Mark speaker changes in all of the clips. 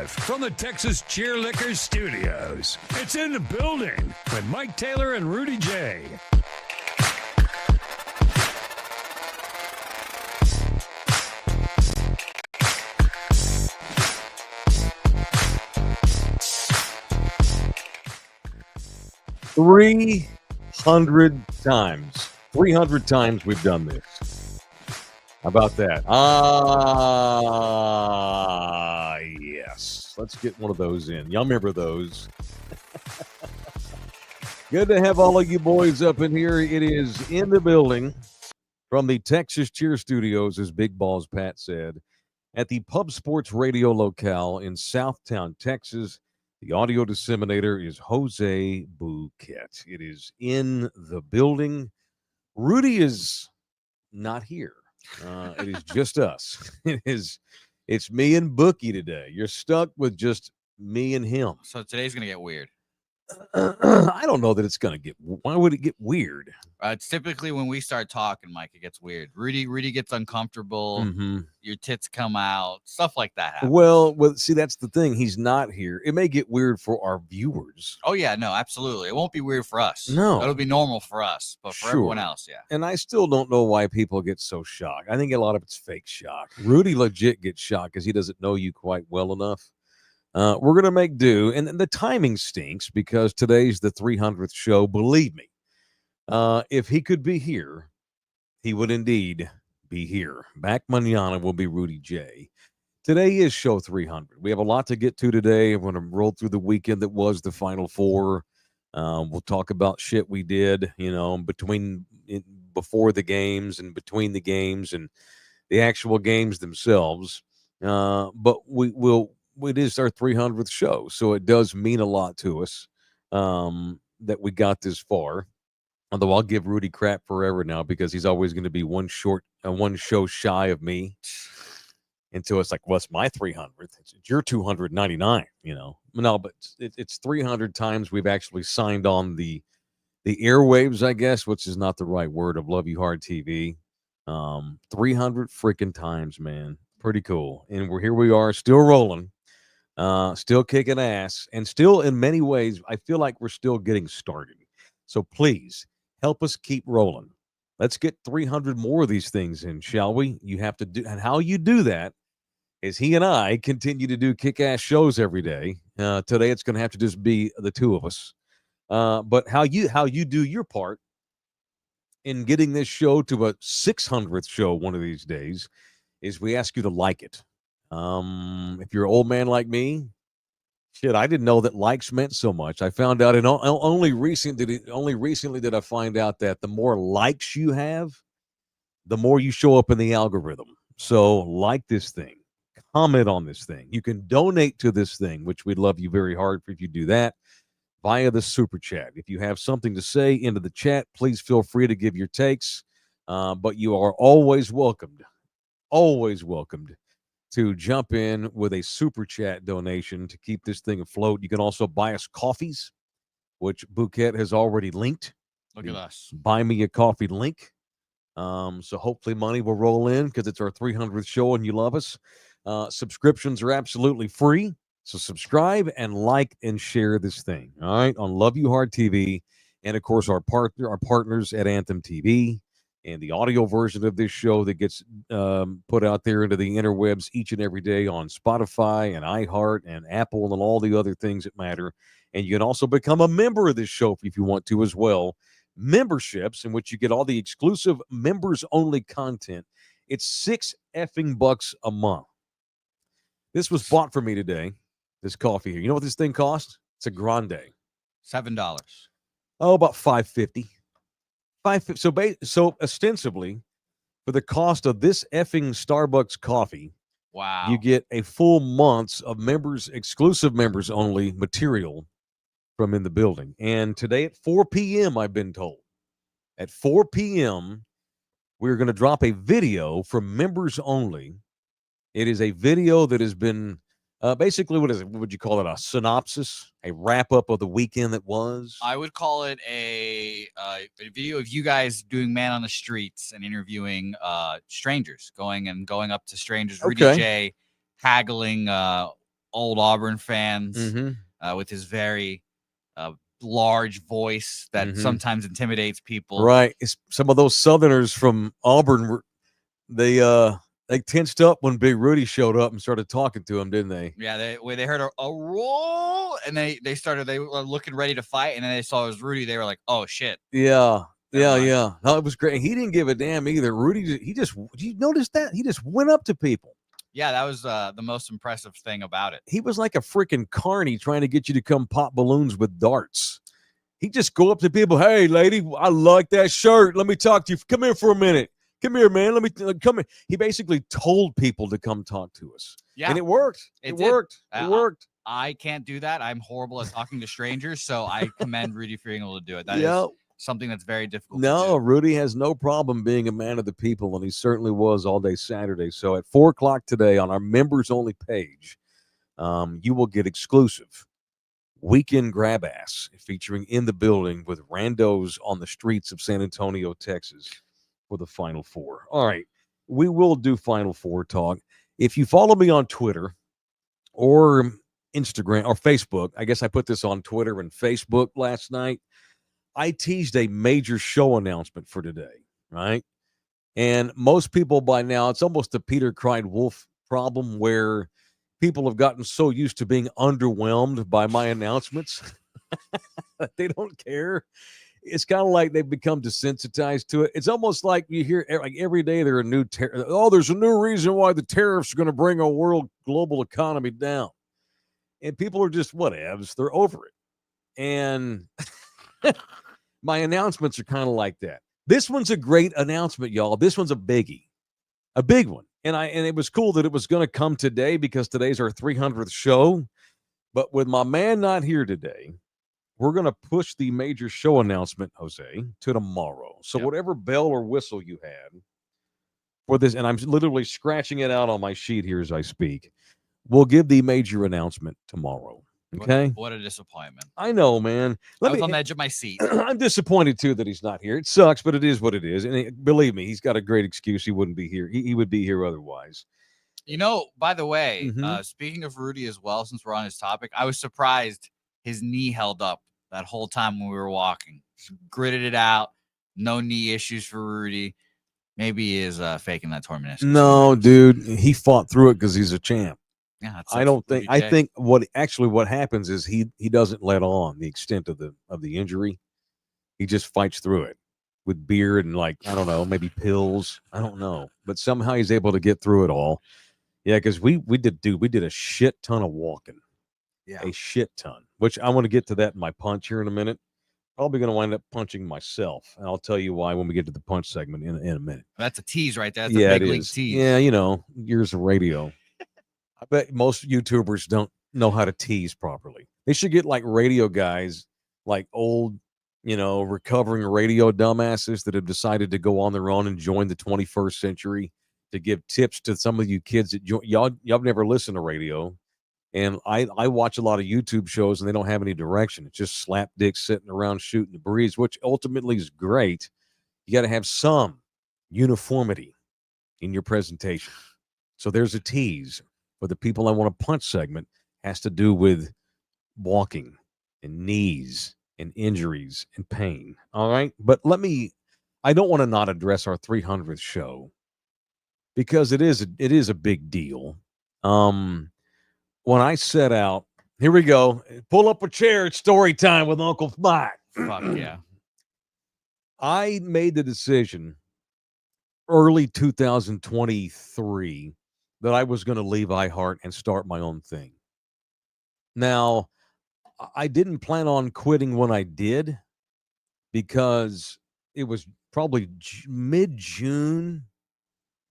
Speaker 1: live from the Texas Cheerlickers Studios. It's In the Building with Mike Taylor and Rudy J.
Speaker 2: Three 300 times we've done this. How about that? Yes. Let's get one of those in. Y'all remember those? Good to have all of you boys up in here. It is In the Building from the Texas Cheer Studios, as Big Balls Pat said, at the Pub Sports Radio locale in Southtown, Texas. The audio disseminator is Jose Bouquet. It is In the Building. Rudy is not here. It is just us. It's me and Bookie today. You're stuck with just me and him.
Speaker 3: So today's gonna get weird.
Speaker 2: I don't know that it's gonna get. Why would it get weird?
Speaker 3: It's typically when we start talking, Mike, it gets weird. Rudy gets uncomfortable.
Speaker 2: Mm-hmm.
Speaker 3: Your tits come out. Stuff like that happens.
Speaker 2: Well, see, that's the thing. He's not here. It may get weird for our viewers.
Speaker 3: Oh yeah, no, absolutely. It won't be weird for us.
Speaker 2: No,
Speaker 3: it'll be normal for us, but for everyone else, yeah.
Speaker 2: And I still don't know why people get so shocked. I think a lot of it's fake shock. Rudy legit gets shocked because he doesn't know you quite well enough. We're going to make do. And the timing stinks because today's the 300th show. Believe me, if he could be here, he would indeed be here. Back mañana will be Rudy J. Today is show 300. We have a lot to get to today. I'm going to roll through the weekend that was the Final Four. We'll talk about shit we did, before the games and between the games and the actual games themselves. But it is our 300th show, so it does mean a lot to us that we got this far. Although I'll give Rudy crap forever now because he's always going to be one show shy of me. Until it's like, well, it's my 300th. It's your 299, No, but it's 300 times we've actually signed on the airwaves, I guess, which is not the right word, of Love You Hard TV. 300 freaking times, man. Pretty cool. And here we are, still rolling, still kicking ass, and still in many ways, I feel like we're still getting started. So please help us keep rolling. Let's get 300 more of these things in, shall we? You have to do, and how you do that is he and I continue to do kick-ass shows every day. Today it's going to have to just be the two of us. But how you do your part in getting this show to a 600th show one of these days is we ask you to like it. If you're an old man like me, shit, I didn't know that likes meant so much. I found out only recently did I find out that the more likes you have, the more you show up in the algorithm. So like this thing, comment on this thing. You can donate to this thing, which we'd love you very hard if you do that via the super chat. If you have something to say into the chat, please feel free to give your takes. But you are always welcomed to jump in with a super chat donation to keep this thing afloat. You can also buy us coffees, which Bouquet has already linked.
Speaker 3: Look at us.
Speaker 2: Buy me a coffee link. So hopefully money will roll in because it's our 300th show and you love us. Subscriptions are absolutely free. So subscribe and like and share this thing. All right. On Love You Hard TV. And of course, our partners at Anthem TV. And the audio version of this show that gets put out there into the interwebs each and every day on Spotify and iHeart and Apple and all the other things that matter. And you can also become a member of this show if you want to as well. Memberships in which you get all the exclusive members-only content. It's $6 a month. This was bought for me today, this coffee here. You know what this thing costs? It's a grande.
Speaker 3: $7.
Speaker 2: Oh, about $5.50. So ostensibly, for the cost of this effing Starbucks coffee,
Speaker 3: wow,
Speaker 2: you get a full month's of exclusive members only material from In the Building. And today at 4 p.m., I've been told, at 4 p.m., we're going to drop a video from members only. It is a video that has been basically, what is it? What would you call it? A synopsis, a wrap up of the weekend that was?
Speaker 3: I would call it a video of you guys doing man on the streets and interviewing strangers, going up to strangers. Rudy J haggling old Auburn fans
Speaker 2: Mm-hmm.
Speaker 3: with his very large voice that sometimes intimidates people.
Speaker 2: Right. Some of those Southerners from Auburn they tensed up when Big Rudy showed up and started talking to him, didn't they?
Speaker 3: Yeah, they heard a roll, and they were looking ready to fight, and then they saw it was Rudy. They were like, "Oh shit!"
Speaker 2: Yeah,
Speaker 3: Never mind.
Speaker 2: yeah. No, it was great. He didn't give a damn either. Rudy, you notice that he just went up to people.
Speaker 3: Yeah, that was the most impressive thing about it.
Speaker 2: He was like a freaking carny trying to get you to come pop balloons with darts. He just go up to people. Hey, lady, I like that shirt. Let me talk to you. Come here for a minute. Come here, man. Let me come in. He basically told people to come talk to us.
Speaker 3: Yeah,
Speaker 2: and it worked. It worked. It worked.
Speaker 3: I can't do that. I'm horrible at talking to strangers, so I commend Rudy for being able to do it. That is something that's very difficult.
Speaker 2: No, Rudy has no problem being a man of the people, and he certainly was all day Saturday. So at 4:00 today on our members-only page, you will get exclusive Weekend Grab Ass featuring In the Building with randos on the streets of San Antonio, Texas for the Final Four. All right, we will do Final Four talk. If you follow me on Twitter or Instagram or Facebook, I guess I put this on Twitter and Facebook last night, I teased a major show announcement for today, right? And most people by now, it's almost a Peter cried wolf problem where people have gotten so used to being underwhelmed by my announcements that they don't care. It's kind of like they've become desensitized to it. It's almost like you hear like every day there are new there's a new reason why the tariffs are going to bring a world global economy down. And people are just whatevs. They're over it. And my announcements are kind of like that. This one's a great announcement, y'all. This one's a biggie. A big one. And it was cool that it was going to come today because today's our 300th show. But with my man not here today, we're going to push the major show announcement, Jose, to tomorrow. So whatever bell or whistle you had for this, and I'm literally scratching it out on my sheet here as I speak, we'll give the major announcement tomorrow. Okay?
Speaker 3: What a disappointment.
Speaker 2: I know, man.
Speaker 3: I was on the edge of my seat.
Speaker 2: I'm disappointed, too, that he's not here. It sucks, but it is what it is. And believe me, he's got a great excuse. He wouldn't be here. He would be here otherwise.
Speaker 3: You know, by the way, speaking of Rudy as well, since we're on his topic, I was surprised his knee held up that whole time when we were walking. Just gritted it out. No knee issues for Rudy. Maybe he is faking that torn meniscus.
Speaker 2: No, dude. He fought through it because he's a champ.
Speaker 3: Yeah,
Speaker 2: I don't think. I think what happens is he doesn't let on the extent of the injury. He just fights through it with beer and I don't know, maybe pills. I don't know, but somehow he's able to get through it all. Yeah, because we did a shit ton of walking. Yeah, a shit ton. Which I want to get to that in my punch here in a minute. Probably going to wind up punching myself, and I'll tell you why when we get to the punch segment in a minute.
Speaker 3: That's a tease right there. That's a big league tease.
Speaker 2: Yeah, years of radio. I bet most YouTubers don't know how to tease properly. They should get radio guys, like old, recovering radio dumbasses that have decided to go on their own and join the 21st century to give tips to some of you kids that y'all never listened to radio. And I watch a lot of YouTube shows and they don't have any direction. It's just slap dicks sitting around shooting the breeze, which ultimately is great. You got to have some uniformity in your presentation. So there's a tease. But the people I want to punch segment has to do with walking and knees and injuries and pain. All right. But I don't want to not address our 300th show because it is a big deal. When I set out, here we go. Pull up a chair. It's story time with Uncle Mike.
Speaker 3: Fuck yeah.
Speaker 2: I made the decision early 2023 that I was going to leave iHeart and start my own thing. Now, I didn't plan on quitting when I did because it was probably mid-June,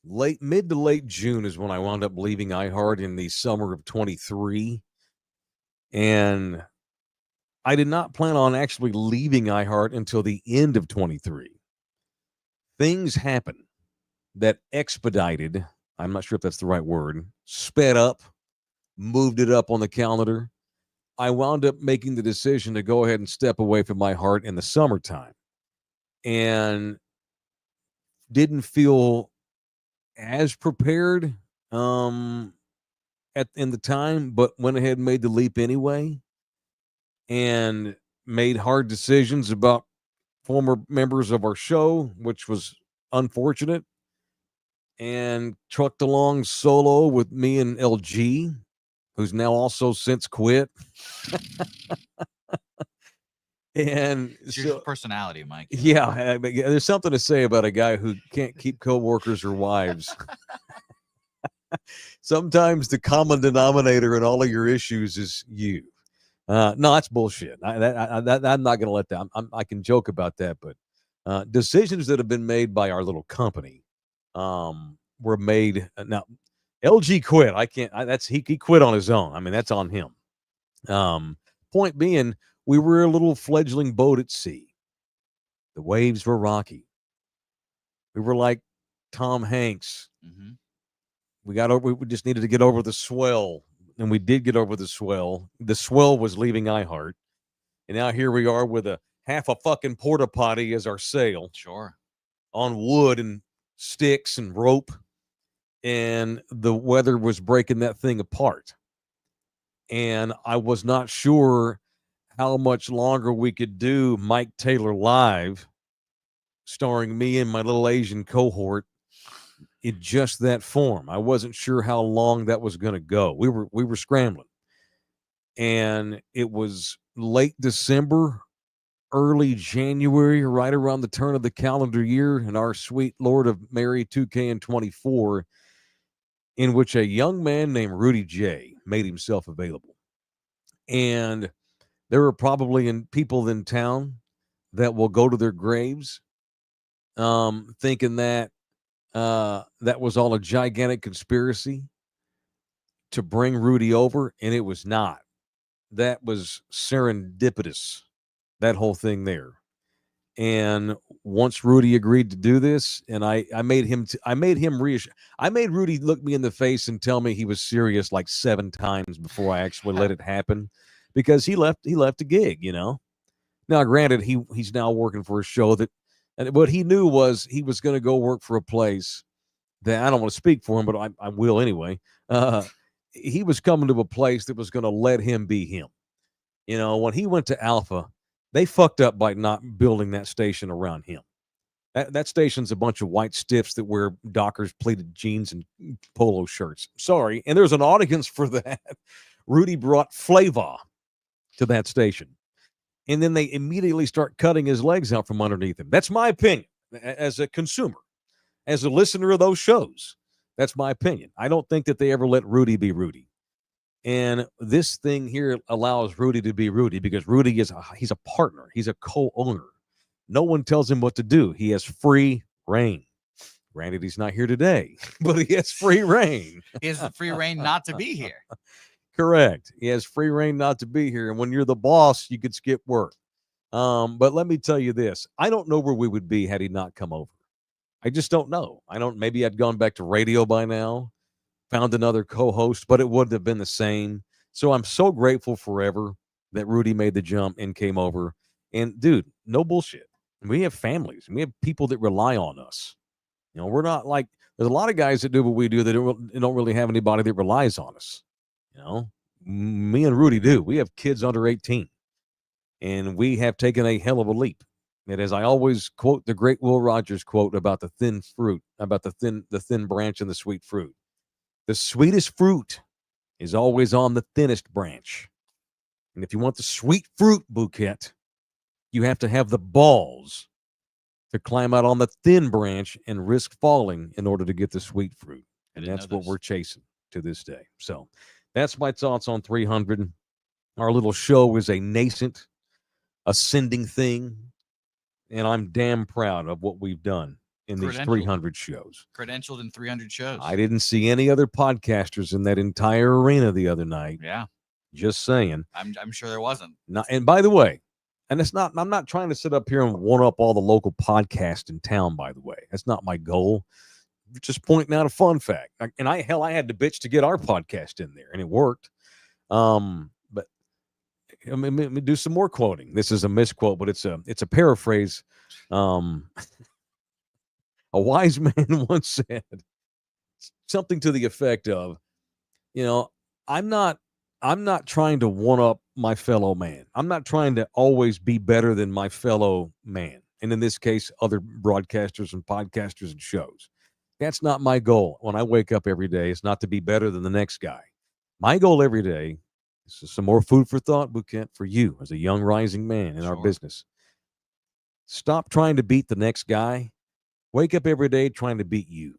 Speaker 2: mid to late June is when I wound up leaving iHeart in the summer of 23. And I did not plan on actually leaving iHeart until the end of 23. Things happened that expedited, I'm not sure if that's the right word, sped up, moved it up on the calendar. I wound up making the decision to go ahead and step away from iHeart in the summertime and didn't feel as prepared in the time, but went ahead and made the leap anyway, and made hard decisions about former members of our show, which was unfortunate, and trucked along solo with me and LG, who's now also since quit. And
Speaker 3: it's your personality, Mike.
Speaker 2: Yeah, there's something to say about a guy who can't keep coworkers or wives. Sometimes the common denominator in all of your issues is you. No, that's bullshit. I'm not going to let that. I can joke about that, but decisions that have been made by our little company were made. Now, LG quit. I can't. He quit on his own. I mean, that's on him. Point being, we were a little fledgling boat at sea. The waves were rocky. We were like Tom Hanks.
Speaker 3: Mm-hmm.
Speaker 2: We just needed to get over the swell, and we did get over the swell. The swell was leaving iHeart, and now here we are with half a fucking porta potty as our sail.
Speaker 3: Sure.
Speaker 2: On wood and sticks and rope, and the weather was breaking that thing apart. And I was not sure how much longer we could do Mike Taylor Live, starring me and my little Asian cohort in just that form. I wasn't sure how long that was going to go. We were scrambling, and it was late December, early January, right around the turn of the calendar year, in our sweet Lord of Mary 2K and 24, in which a young man named Rudy J made himself available. And there are probably people in town that will go to their graves thinking that that was all a gigantic conspiracy to bring Rudy over, and it was not. That was serendipitous, that whole thing there. And once Rudy agreed to do this, and I made him reassure. I made Rudy look me in the face and tell me he was serious like 7 times before I actually let it happen, because he left a gig, you know. Now, granted, he's now working for a show that, and what he knew was he was going to go work for a place that, I don't want to speak for him, but I will anyway. He was coming to a place that was going to let him be him. You know, when he went to Alpha, they fucked up by not building that station around him. That station's a bunch of white stiffs that wear Dockers pleated jeans and polo shirts. Sorry. And there's an audience for that. Rudy brought flavor to that station. And then they immediately start cutting his legs out from underneath him. That's my opinion as a consumer, as a listener of those shows. That's my opinion. I don't think that they ever let Rudy be Rudy. And this thing here allows Rudy to be Rudy, because Rudy he's a partner. He's a co-owner. No one tells him what to do. He has free reign. Granted, he's not here today, but he has free reign.
Speaker 3: He has free reign not to be here.
Speaker 2: Correct. He has free reign not to be here. And when you're the boss, you could skip work. But let me tell you this. I don't know where we would be had he not come over. I just don't know. Maybe I'd gone back to radio by now, found another co-host, but it wouldn't have been the same. So I'm so grateful forever that Rudy made the jump and came over. And dude, no bullshit. We have families, and we have people that rely on us. You know, we're not like, there's a lot of guys that do what we do that don't really have anybody that relies on us. You know, me and Rudy do. We have kids under 18, and we have taken a hell of a leap. And as I always quote the great Will Rogers quote about the thin fruit, about the thin branch and the sweet fruit. The sweetest fruit is always on the thinnest branch. And if you want the sweet fruit bouquet, you have to have the balls to climb out on the thin branch and risk falling in order to get the sweet fruit. And that's what we're chasing to this day. So that's my thoughts on 300. Our little show is a nascent, ascending thing, and I'm damn proud of what we've done in these 300 shows.
Speaker 3: Credentialed in 300 shows.
Speaker 2: I didn't see any other podcasters in that entire arena the other night.
Speaker 3: Yeah.
Speaker 2: Just saying.
Speaker 3: I'm sure there wasn't.
Speaker 2: And by the way, and I'm not trying to sit up here and one up all the local podcasts in town, by the way. That's not my goal. Just pointing out a fun fact. And I had to bitch to get our podcast in there, and it worked. But let me do some more quoting. This is a misquote, but it's a paraphrase. A wise man once said something to the effect of, you know, I'm not trying to one up my fellow man. I'm not trying to always be better than my fellow man. And in this case, other broadcasters and podcasters and shows. That's not my goal when I wake up every day. It's not to be better than the next guy. My goal every day is some more food for thought, Bouquet, for you as a young rising man in our business. Stop trying to beat the next guy. Wake up every day trying to beat you.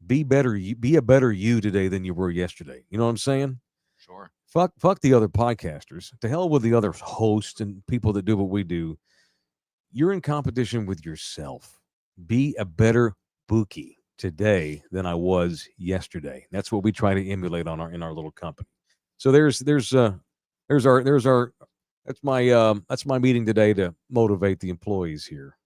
Speaker 2: Be better. Be a better you today than you were yesterday. You know what I'm saying?
Speaker 3: Sure.
Speaker 2: Fuck the other podcasters. To hell with the other hosts and people that do what we do. You're in competition with yourself. Be a better Buki today than I was yesterday. That's what we try to emulate in our little company. So there's our that's my meeting today to motivate the employees here.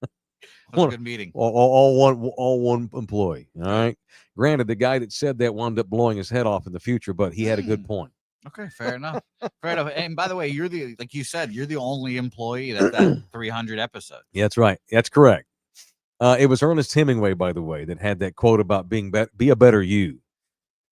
Speaker 3: That's a good meeting.
Speaker 2: All one employee. All right. Granted, the guy that said that wound up blowing his head off in the future, but he had a good point.
Speaker 3: Okay, fair enough. Fair enough. And by the way, like you said, you're the only employee that 300 episode.
Speaker 2: Yeah, that's right. That's correct. It was Ernest Hemingway, by the way, that had that quote about be a better you.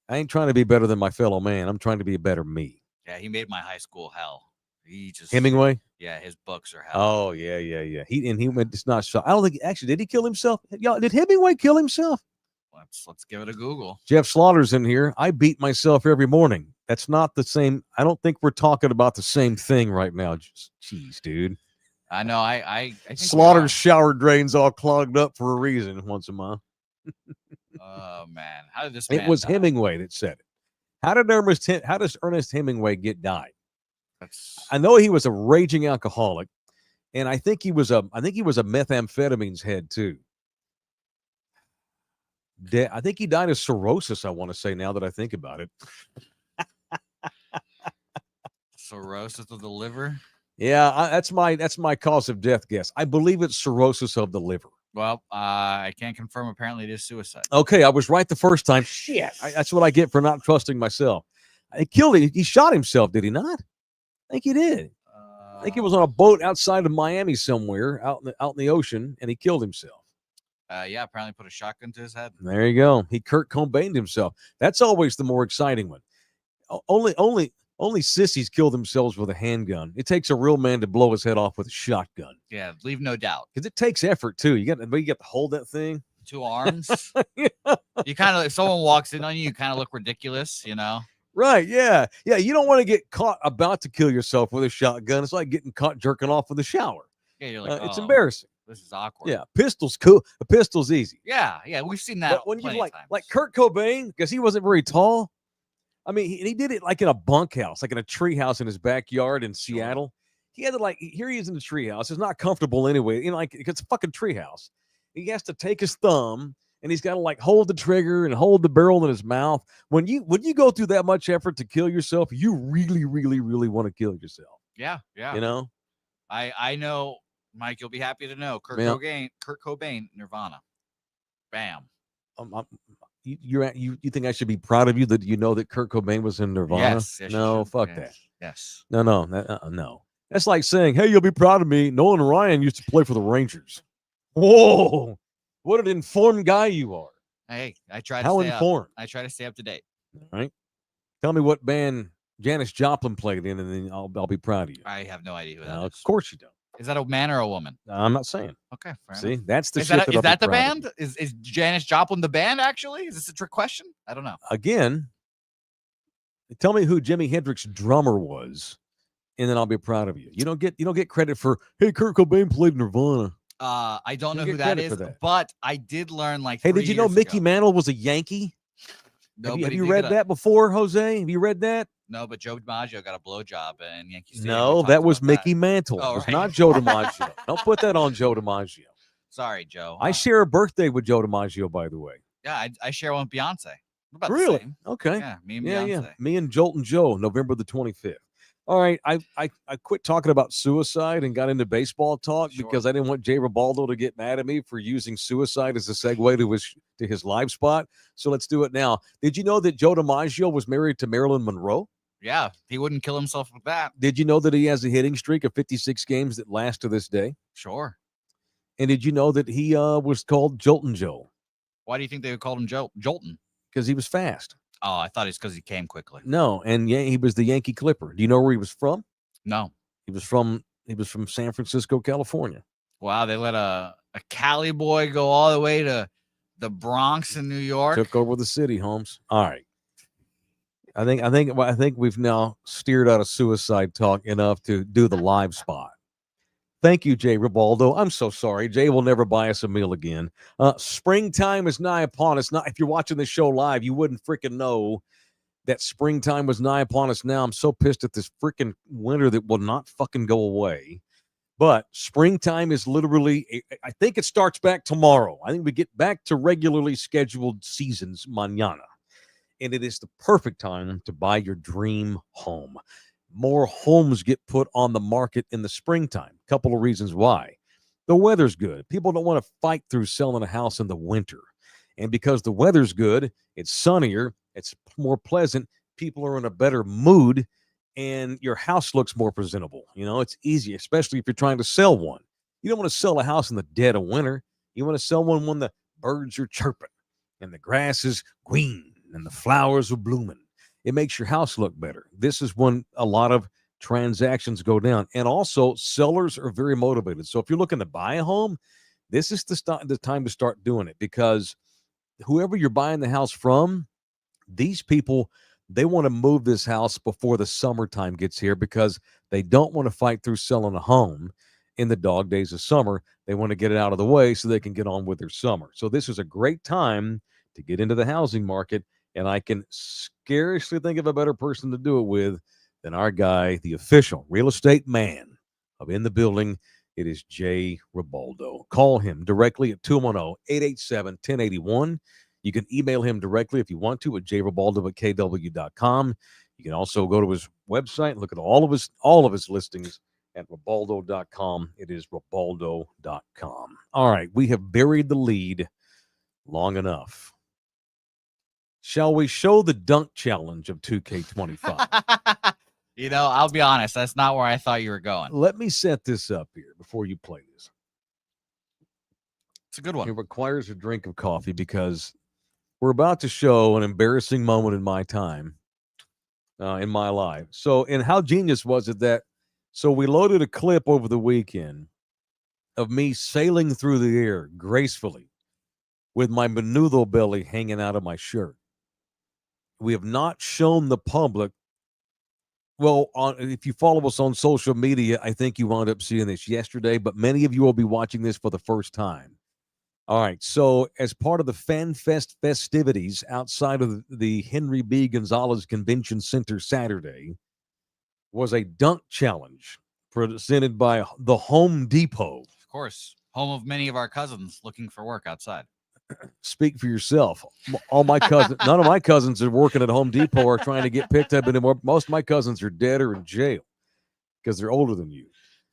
Speaker 2: I ain't trying to be better than my fellow man. I'm trying to be a better me.
Speaker 3: Yeah, he made my high school hell. He just
Speaker 2: Hemingway.
Speaker 3: Yeah, his books are hell.
Speaker 2: Oh yeah. He went. It's not. I don't think actually did he kill himself? Y'all, did Hemingway kill himself?
Speaker 3: Let's give it a Google.
Speaker 2: Jeff Slaughter's in here. I beat myself every morning. That's not the same. I don't think we're talking about the same thing right now. Jeez, dude.
Speaker 3: I know. I think
Speaker 2: Slaughter's shower drains all clogged up for a reason once a month.
Speaker 3: Oh man, how did this?
Speaker 2: It was die? Hemingway that said it. How does Ernest Hemingway get died? I know he was a raging alcoholic, and I think he was a methamphetamine's head too. I think he died of cirrhosis. I want to say now that I think about it.
Speaker 3: Cirrhosis of the liver.
Speaker 2: Yeah, that's my cause of death guess. I believe it's cirrhosis of the liver.
Speaker 3: Well, I can't confirm. Apparently, it is suicide.
Speaker 2: Okay, I was right the first time. Shit, that's what I get for not trusting myself. He killed him. He shot himself, did he not? I think he did. I think he was on a boat outside of Miami somewhere, out in the ocean, and he killed himself.
Speaker 3: Yeah, apparently put a shotgun to his head.
Speaker 2: There you go. He Kurt Cobained himself. That's always the more exciting one. Only sissies kill themselves with a handgun. It takes a real man to blow his head off with a shotgun.
Speaker 3: Yeah, leave no doubt.
Speaker 2: Because it takes effort too. You got to hold that thing.
Speaker 3: 2 arms. Yeah. You kind of, if someone walks in on you, you kind of look ridiculous, you know.
Speaker 2: Right? Yeah. You don't want to get caught about to kill yourself with a shotgun. It's like getting caught jerking off in the shower.
Speaker 3: Yeah, you're like,
Speaker 2: it's embarrassing.
Speaker 3: This is awkward.
Speaker 2: Yeah, pistol's cool. A pistol's easy.
Speaker 3: Yeah, we've seen that.
Speaker 2: But when you like Kurt Cobain, because he wasn't very tall. I mean, he did it like in a bunkhouse, like in a treehouse in his backyard in Seattle. He had to here he is in the treehouse. It's not comfortable anyway. It's a fucking treehouse. He has to take his thumb and he's got to hold the trigger and hold the barrel in his mouth. When you go through that much effort to kill yourself, you really, really, really want to kill yourself.
Speaker 3: Yeah.
Speaker 2: You know,
Speaker 3: I know, Mike. You'll be happy to know Kurt Cobain, Nirvana. Bam.
Speaker 2: You think I should be proud of you that you know that Kurt Cobain was in Nirvana?
Speaker 3: Yes.
Speaker 2: No, fuck
Speaker 3: yes,
Speaker 2: that.
Speaker 3: Yes.
Speaker 2: No. No. That's like saying, hey, you'll be proud of me. Nolan Ryan used to play for the Rangers. Whoa. What an informed guy you are.
Speaker 3: Hey, I try to
Speaker 2: How
Speaker 3: stay
Speaker 2: informed?
Speaker 3: I try to stay up to date.
Speaker 2: All right. Tell me what band Janis Joplin played in, and then I'll be proud of you.
Speaker 3: I have no idea who that is.
Speaker 2: Of course you don't.
Speaker 3: Is that a man or a woman?
Speaker 2: I'm not saying.
Speaker 3: Okay.
Speaker 2: See, that's the
Speaker 3: is
Speaker 2: shit.
Speaker 3: Is that the band? Is Janis Joplin the band, actually? Is this a trick question? I don't know.
Speaker 2: Again, tell me who Jimi Hendrix's drummer was, and then I'll be proud of you. You don't get credit for, hey, Kurt Cobain played Nirvana.
Speaker 3: I don't know who that is, but I did learn
Speaker 2: Hey, did you know Mickey Mantle was a Yankee? Have you read that before, Jose? Have you read that?
Speaker 3: No, but Joe DiMaggio got a blowjob in Yankee Stadium.
Speaker 2: No, that was Mickey Mantle.
Speaker 3: Oh,
Speaker 2: it was not Joe DiMaggio. Don't put that on Joe DiMaggio.
Speaker 3: Sorry, Joe.
Speaker 2: I share a birthday with Joe DiMaggio, by the way.
Speaker 3: Yeah, I share one with Beyonce. About
Speaker 2: really?
Speaker 3: The same.
Speaker 2: Okay.
Speaker 3: Yeah, me and Beyonce.
Speaker 2: Yeah. Me and Jolton Joe, November the 25th. All right, I quit talking about suicide and got into baseball talk because I didn't want Jay Ribaldo to get mad at me for using suicide as a segue to his live spot. So let's do it now. Did you know that Joe DiMaggio was married to Marilyn Monroe?
Speaker 3: Yeah, he wouldn't kill himself with that.
Speaker 2: Did you know that he has a hitting streak of 56 games that last to this day?
Speaker 3: Sure.
Speaker 2: And did you know that he was called Jolton Joe?
Speaker 3: Why do you think they would call him Jolton?
Speaker 2: Because he was fast.
Speaker 3: Oh, I thought it's because he came quickly.
Speaker 2: No, and yeah, he was the Yankee Clipper. Do you know where he was from?
Speaker 3: No.
Speaker 2: He was from San Francisco, California.
Speaker 3: Wow, they let a Cali boy go all the way to the Bronx in New York.
Speaker 2: Took over the city, Holmes. All right. I think we've now steered out of suicide talk enough to do the live spot. Thank you, Jay Ribaldo. I'm so sorry. Jay will never buy us a meal again. Springtime is nigh upon us. Now, if you're watching this show live, you wouldn't freaking know that springtime was nigh upon us now. I'm so pissed at this freaking winter that will not fucking go away. But springtime is literally, I think it starts back tomorrow. I think we get back to regularly scheduled seasons mañana. And it is the perfect time to buy your dream home. More homes get put on the market in the springtime. Couple of reasons why. The weather's good. People don't want to fight through selling a house in the winter. And because the weather's good, it's sunnier, it's more pleasant, people are in a better mood, and your house looks more presentable. You know, it's easy, especially if you're trying to sell one. You don't want to sell a house in the dead of winter. You want to sell one when the birds are chirping and the grass is green and the flowers are blooming. It makes your house look better. This is when a lot of transactions go down. And also, sellers are very motivated. So if you're looking to buy a home, this is the time to start doing it, because whoever you're buying the house from, these people, they want to move this house before the summertime gets here, because they don't want to fight through selling a home in the dog days of summer. They want to get it out of the way so they can get on with their summer. So this is a great time to get into the housing market. And I can scarcely think of a better person to do it with than our guy, the official real estate man of In the Building. It is Jay Ribaldo. Call him directly at 210-887-1081. You can email him directly if you want to at jribaldo@kw.com. You can also go to his website and look at all of his listings at ribaldo.com. It is ribaldo.com. All right, we have buried the lead long enough. Shall we show the dunk challenge of 2K25?
Speaker 3: I'll be honest. That's not where I thought you were going.
Speaker 2: Let me set this up here before you play this.
Speaker 3: It's a good one.
Speaker 2: It requires a drink of coffee because we're about to show an embarrassing moment in my time, in my life. So, and how genius was it that, so we loaded a clip over the weekend of me sailing through the air gracefully with my menudo belly hanging out of my shirt. We have not shown the public. Well, if you follow us on social media, I think you wound up seeing this yesterday, but many of you will be watching this for the first time. All right, so as part of the Fan Fest festivities outside of the Henry B. Gonzalez Convention Center Saturday was a dunk challenge presented by the Home Depot.
Speaker 3: Of course, home of many of our cousins looking for work outside.
Speaker 2: Speak for yourself. All my cousins, none of my cousins are working at Home Depot or trying to get picked up anymore. Most of my cousins are dead or in jail because they're older than you.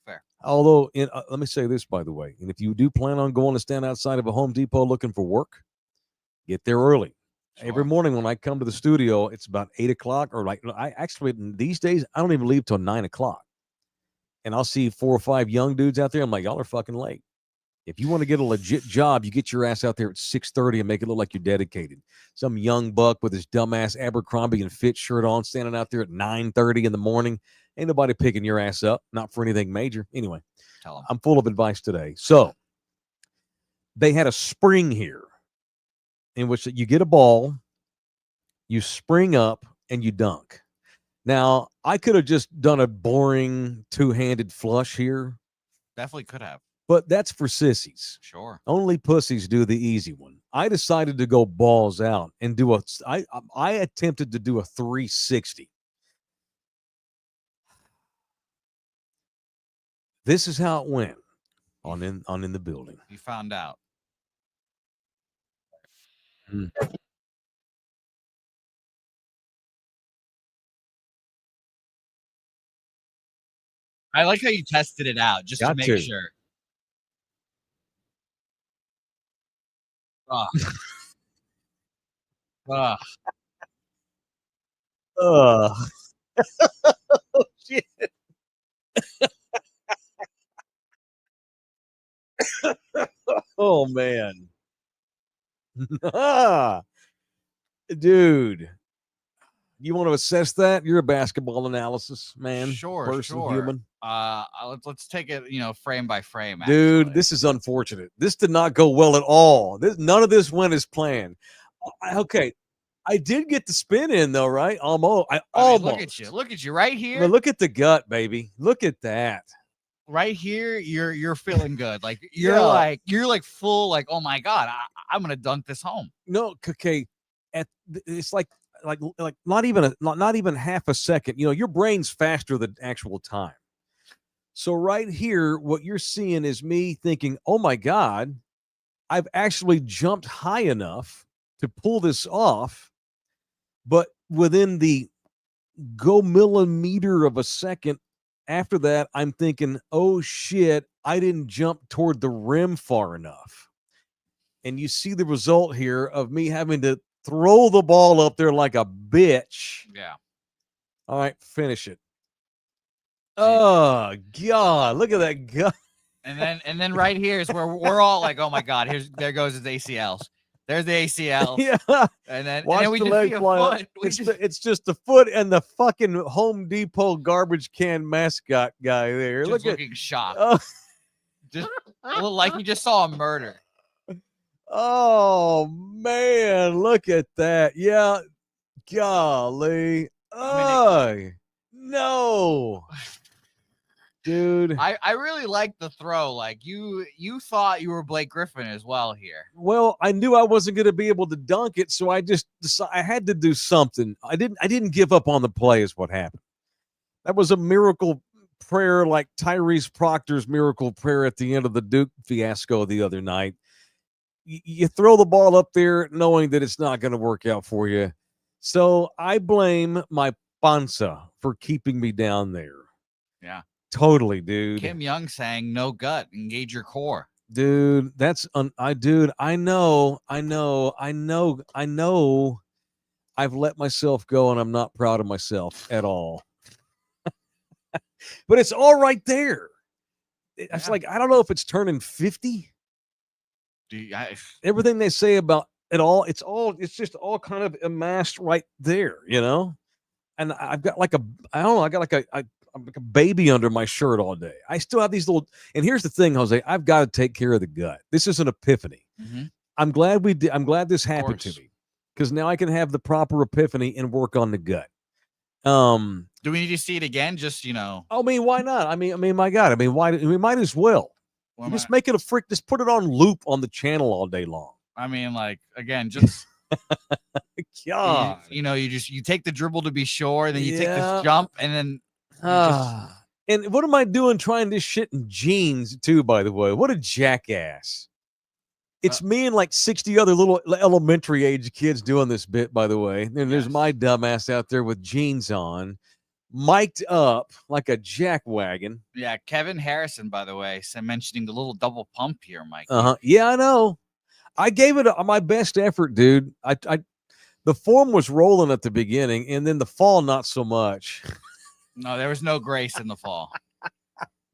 Speaker 3: Fair.
Speaker 2: Although, let me say this, by the way, and if you do plan on going to stand outside of a Home Depot looking for work, get there early. Sure. Every morning when I come to the studio, it's about 8 o'clock, or these days, I don't even leave till 9 o'clock. And I'll see 4 or 5 young dudes out there. I'm like, y'all are fucking late. If you want to get a legit job, you get your ass out there at 6:30 and make it look like you're dedicated. Some young buck with his dumbass Abercrombie and Fitch shirt on, standing out there at 9:30 in the morning. Ain't nobody picking your ass up, not for anything major. Anyway, I'm full of advice today. So they had a spring here in which you get a ball, you spring up, and you dunk. Now, I could have just done a boring two-handed flush here.
Speaker 3: Definitely could have.
Speaker 2: But that's for sissies.
Speaker 3: Sure.
Speaker 2: Only pussies do the easy one. I decided to go balls out and I attempted to do a 360. This is how it went on in the building.
Speaker 3: You found out. I like how you tested it out just to make sure. Oh.
Speaker 2: Shit. Oh man. Dude. You want to assess that? You're a basketball analysis man.
Speaker 3: Sure,
Speaker 2: person,
Speaker 3: sure.
Speaker 2: human.
Speaker 3: Let's take it, frame by frame.
Speaker 2: Dude,
Speaker 3: actually.
Speaker 2: this is unfortunate. This did not go well at all. None of this went as planned. Okay, I did get the spin in though, right? Almost. Almost.
Speaker 3: Look at you right here.
Speaker 2: I mean, look at the gut, baby. Look at that.
Speaker 3: Right here, you're feeling good. Like you're like full. Like, oh my god, I'm gonna dunk this home.
Speaker 2: No, okay. It's like not even half a second. Your brain's faster than actual time. So right here, what you're seeing is me thinking, oh my God, I've actually jumped high enough to pull this off. But within the go millimeter of a second after that, I'm thinking, oh shit, I didn't jump toward the rim far enough. And you see the result here of me having to throw the ball up there like a bitch.
Speaker 3: Yeah.
Speaker 2: All right, finish it. Oh God, look at that guy.
Speaker 3: And then right here is where we're all like, oh my God, there goes his ACLs. There's the ACLs.
Speaker 2: Yeah.
Speaker 3: And then
Speaker 2: the
Speaker 3: we just
Speaker 2: leg
Speaker 3: see a
Speaker 2: fly.
Speaker 3: foot.
Speaker 2: It's just the foot and the fucking Home Depot garbage can mascot guy there.
Speaker 3: Just looking shocked. Just like you just saw a murder.
Speaker 2: Oh man, look at that. Yeah. Golly. No. Dude.
Speaker 3: I really like the throw. Like you thought you were Blake Griffin as well here.
Speaker 2: Well, I knew I wasn't going to be able to dunk it, so I just decided I had to do something. I didn't give up on the play is what happened. That was a miracle prayer like Tyrese Proctor's miracle prayer at the end of the Duke fiasco the other night. You throw the ball up there knowing that it's not going to work out for you. So I blame my panza for keeping me down there.
Speaker 3: Yeah.
Speaker 2: Totally, dude.
Speaker 3: Kim Young saying no gut, engage your core.
Speaker 2: Dude, I know. I've let myself go and I'm not proud of myself at all. But it's all right there. It's like, I don't know if it's turning 50. Everything they say about it all, it's just all kind of amassed right there, And I've got like a baby under my shirt all day. I still have these little, and here's the thing, Jose, I've got to take care of the gut. This is an epiphany.
Speaker 3: Mm-hmm.
Speaker 2: I'm glad this happened to me because now I can have the proper epiphany and work on the gut.
Speaker 3: Do we need to see it again? Just,
Speaker 2: I mean, why not? I mean, my God, why? We might as well. Just make it just put it on loop on the channel all day long.
Speaker 3: I mean, like, again, just
Speaker 2: God.
Speaker 3: You take the dribble to be sure, then you take this jump, and then
Speaker 2: and what am I doing trying this shit in jeans too, by the way? What a jackass. It's me and like 60 other little elementary age kids doing this bit, by the way. And there's my dumbass out there with jeans on, mic'd up like a jackwagon.
Speaker 3: Yeah, Kevin Harrison, by the way, mentioning the little double pump here, Mike.
Speaker 2: Yeah, I know. I gave it my best effort, dude. The form was rolling at the beginning, and then the fall not so much.
Speaker 3: No, there was no grace in the fall.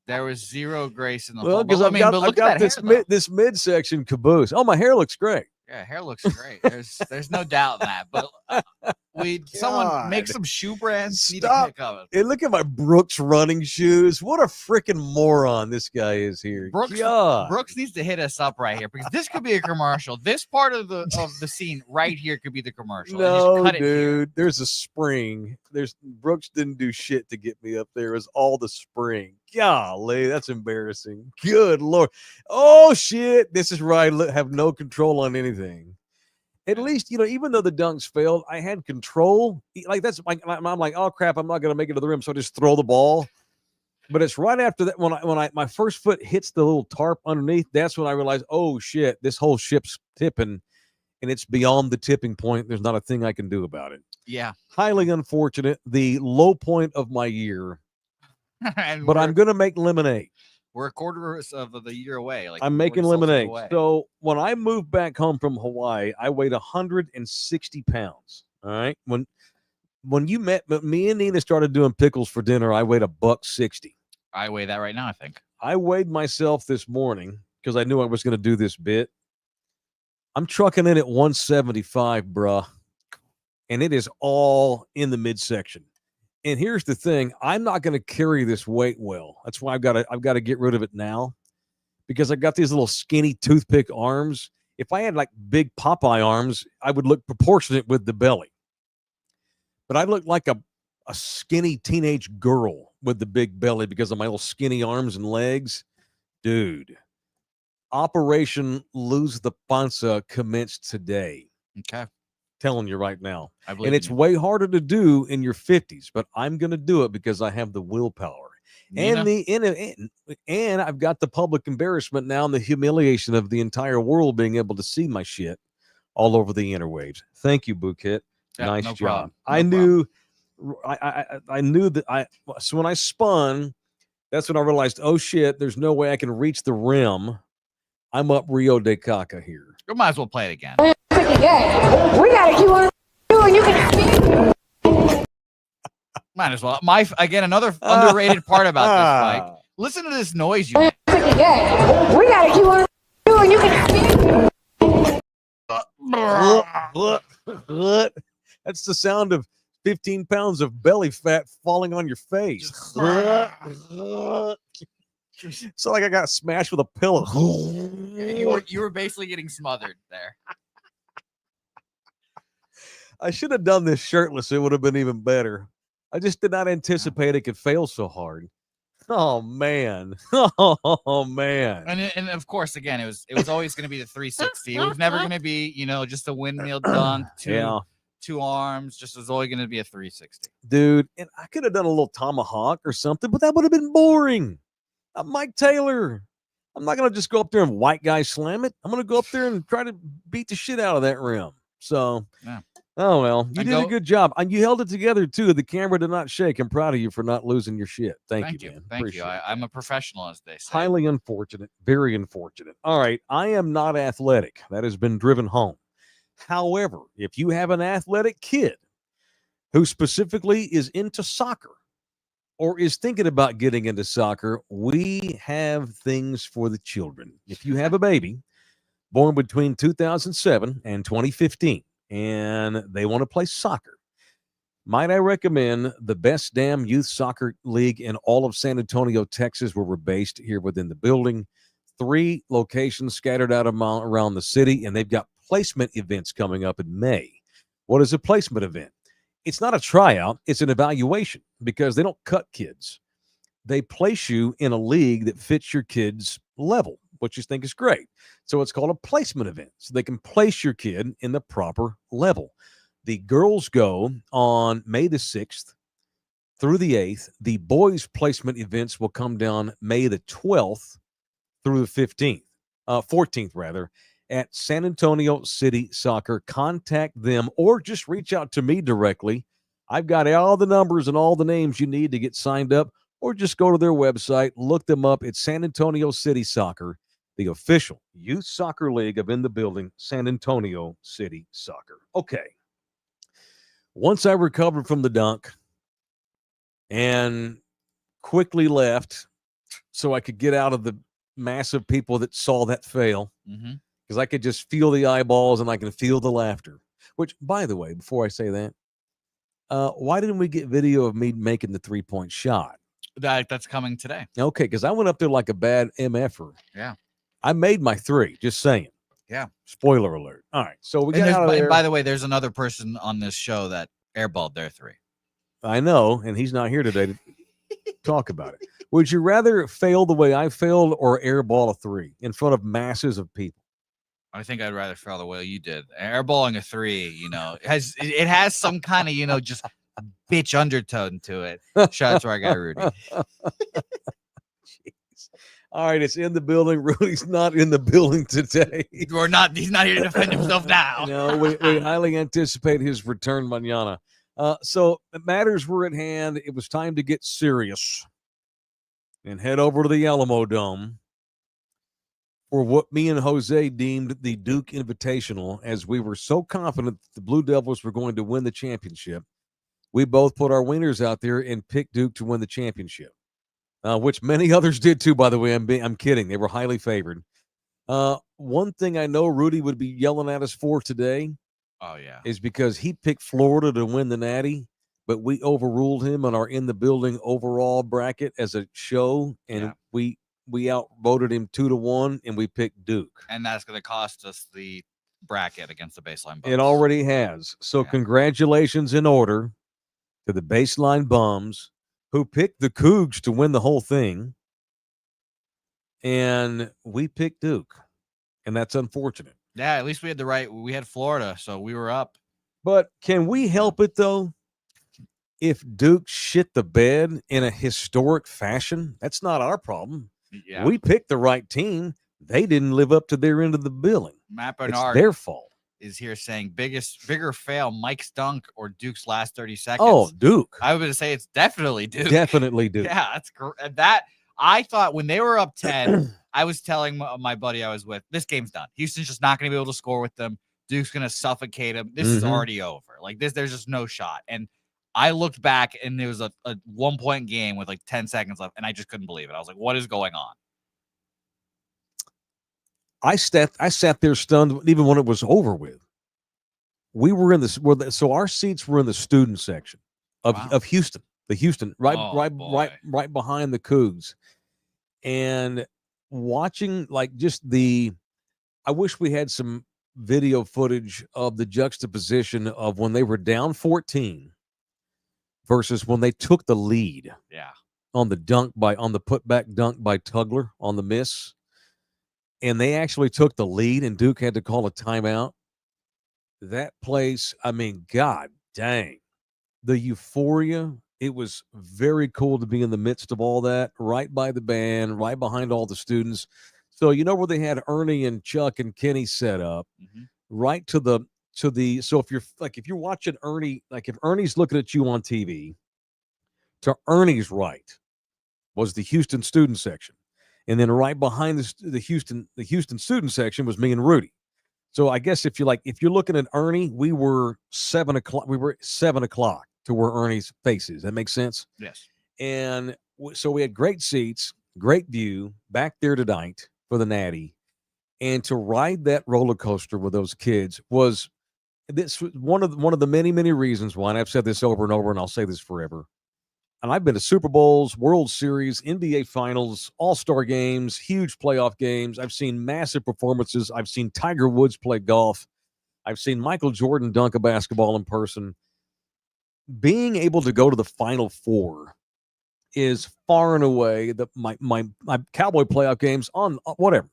Speaker 3: There was zero grace in the fall.
Speaker 2: Well, because I've got this midsection caboose. Oh, my hair looks great.
Speaker 3: Yeah, hair looks great. There's no doubt in that. But someone make some shoe brands.
Speaker 2: Stop. Hey, look at my Brooks running shoes. What a freaking moron this guy is here.
Speaker 3: Brooks needs to hit us up right here because this could be a commercial. This part of the scene right here could be the commercial.
Speaker 2: No, dude. There's a spring. Brooks didn't do shit to get me up there. It was all the spring. Golly, that's embarrassing. Good Lord. Oh, shit. This is where I have no control on anything. At least, even though the dunks failed, I had control. Like, that's like, I'm like, oh, crap, I'm not going to make it to the rim, so I just throw the ball. But it's right after that, when my first foot hits the little tarp underneath, that's when I realized, oh, shit, this whole ship's tipping, and it's beyond the tipping point. There's not a thing I can do about it.
Speaker 3: Yeah.
Speaker 2: Highly unfortunate. The low point of my year. But I'm going to make lemonade.
Speaker 3: We're a quarter of the year away.
Speaker 2: I'm making lemonade. So when I moved back home from Hawaii, I weighed 160 pounds. All right. When you met me and Nina started doing pickles for dinner, I weighed $160.
Speaker 3: I weigh that right now, I think.
Speaker 2: I weighed myself this morning because I knew I was going to do this bit. I'm trucking in at 175, bruh. and it is all in the midsection. And here's the thing: I'm not going to carry this weight well. That's why I've got to get rid of it now, because I've got these little skinny toothpick arms. If I had like big Popeye arms, I would look proportionate with the belly. But I look like a skinny teenage girl with the big belly because of my little skinny arms and legs. Dude, Operation Lose the Panza commenced today.
Speaker 3: Okay.
Speaker 2: Telling you right now.
Speaker 3: I believe
Speaker 2: and it's way harder to do in your 50s, but I'm going to do it because I have the willpower.
Speaker 3: Nina?
Speaker 2: And I've got the public embarrassment now and the humiliation of the entire world being able to see my shit all over the interwaves. Thank you, Bouquet.
Speaker 3: Yeah,
Speaker 2: nice
Speaker 3: no
Speaker 2: job.
Speaker 3: problem.
Speaker 2: I knew that so when I spun, that's when I realized, oh shit, there's no way I can reach the rim. I'm up Rio de Caca here.
Speaker 3: You might as well play it again.
Speaker 4: We gotta keep on doing. You can.
Speaker 3: Might as well. Another underrated part about this, Mike. Listen to this noise you make.
Speaker 4: We gotta keep on doing. You can.
Speaker 2: That's the sound of 15 pounds of belly fat falling on your face. So like I got smashed with a pillow.
Speaker 3: You were basically getting smothered there.
Speaker 2: I should have done this shirtless. It would have been even better. I just did not anticipate it could fail so hard. Oh man. Oh man.
Speaker 3: And of course, again, it was always going to be the 360. It was never going to be, just a windmill dunk, two arms. Just was always going to be a 360.
Speaker 2: Dude, and I could have done a little tomahawk or something, but that would have been boring. I'm Mike Taylor. I'm not going to just go up there and white guy slam it. I'm going to go up there and try to beat the shit out of that rim. So,
Speaker 3: yeah.
Speaker 2: Oh, well, you did a good job. And you held it together, too. The camera did not shake. I'm proud of you for not losing your shit. Thank you, man.
Speaker 3: Thank you. I'm a professional, as they say.
Speaker 2: Highly unfortunate. Very unfortunate. All right. I am not athletic. That has been driven home. However, if you have an athletic kid who specifically is into soccer or is thinking about getting into soccer, we have things for the children. If you have a baby born between 2007 and 2015, and they want to play soccer, might I recommend the best damn youth soccer league in all of San Antonio, Texas, where we're based here within the building. 3 locations scattered out around the city, and they've got placement events coming up in May. What is a placement event? It's not a tryout. It's an evaluation because they don't cut kids. They place you in a league that fits your kid's level, which you think is great. So it's called a placement event. So they can place your kid in the proper level. The girls go on May the 6th through the 8th. The boys' placement events will come down May the 12th through the 14th rather, at San Antonio City Soccer. Contact them or just reach out to me directly. I've got all the numbers and all the names you need to get signed up, or just go to their website, look them up. It's San Antonio City Soccer, the official youth soccer league of In the Building, San Antonio City Soccer. Okay. Once I recovered from the dunk and quickly left so I could get out of the massive people that saw that fail, because I could just feel the eyeballs and I can feel the laughter. Which, by the way, before I say that, why didn't we get video of me making the 3-point shot?
Speaker 3: That's coming today.
Speaker 2: Okay, because I went up there like a bad MFer.
Speaker 3: Yeah.
Speaker 2: I made my 3, just saying.
Speaker 3: Yeah.
Speaker 2: Spoiler alert. All right, so we got out of there.
Speaker 3: By the way, there's another person on this show that airballed their 3.
Speaker 2: I know, and he's not here today to talk about it. Would you rather fail the way I failed or airball a 3 in front of masses of people?
Speaker 3: I think I'd rather fail the way you did. Airballing a 3, it has some kind of, just bitch undertone to it. Shout out to our guy Rudy.
Speaker 2: All right, it's In the Building. Rudy's not in the building today.
Speaker 3: He's not here to defend himself now.
Speaker 2: No, we highly anticipate his return mañana. So matters were at hand. It was time to get serious and head over to the Alamo Dome for what me and Jose deemed the Duke Invitational, as we were so confident that the Blue Devils were going to win the championship. We both put our winners out there and picked Duke to win the championship, which many others did too, by the way. I'm kidding. They were highly favored. One thing I know Rudy would be yelling at us for today.
Speaker 3: Oh yeah.
Speaker 2: is because he picked Florida to win the Natty, but we overruled him on our in the building overall bracket as a show, and we outvoted him 2-1, and we picked Duke.
Speaker 3: And that's going to cost us the bracket against the Baseline Bums.
Speaker 2: It already has. So congratulations in order to the Baseline Bums who picked the Cougs to win the whole thing. And we picked Duke. And that's unfortunate.
Speaker 3: Yeah, at least we had Florida, so we were up.
Speaker 2: But can we help it, though? If Duke shit the bed in a historic fashion, that's not our problem.
Speaker 3: Yeah.
Speaker 2: We picked the right team. They didn't live up to their end of the billing.
Speaker 3: Matt Bernard
Speaker 2: it's their fault.
Speaker 3: Is here saying bigger fail, Mike's dunk or Duke's last 30 seconds.
Speaker 2: Oh, Duke.
Speaker 3: I was going to say it's definitely Duke.
Speaker 2: Definitely Duke.
Speaker 3: Yeah, that's that. I thought when they were up 10, I was telling my buddy I was with, this game's done. Houston's just not going to be able to score with them. Duke's going to suffocate them. This is already over. Like this, there's just no shot. And I looked back and there was a 1-point game with like 10 seconds left, and I just couldn't believe it. I was like, what is going on?
Speaker 2: I sat there stunned even when it was over with. We were in this, so our seats were in the student section of Houston, the Houston, right behind the Cougs, and watching like just I wish we had some video footage of the juxtaposition of when they were down 14 versus when they took the lead.
Speaker 3: Yeah,
Speaker 2: on the putback dunk by Tugler on the miss. And they actually took the lead, and Duke had to call a timeout. That place, I mean, God dang. The euphoria, it was very cool to be in the midst of all that, right by the band, right behind all the students. So, where they had Ernie and Chuck and Kenny set up, right to the, so if you're watching Ernie, like if Ernie's looking at you on TV, to Ernie's right was the Houston student section. And then right behind the Houston student section was me and Rudy. So I guess if you're looking at Ernie, we were 7 o'clock. We were 7 o'clock to where Ernie's face is. That makes sense?
Speaker 3: Yes.
Speaker 2: And so we had great seats, great view back there tonight for the Natty. And to ride that roller coaster with those kids was one of the many, many reasons why, and I've said this over and over, and I'll say this forever. And I've been to Super Bowls, World Series, NBA Finals, All-Star games, huge playoff games. I've seen massive performances. I've seen Tiger Woods play golf. I've seen Michael Jordan dunk a basketball in person. Being able to go to the Final Four is far and away my Cowboy playoff games on whatever.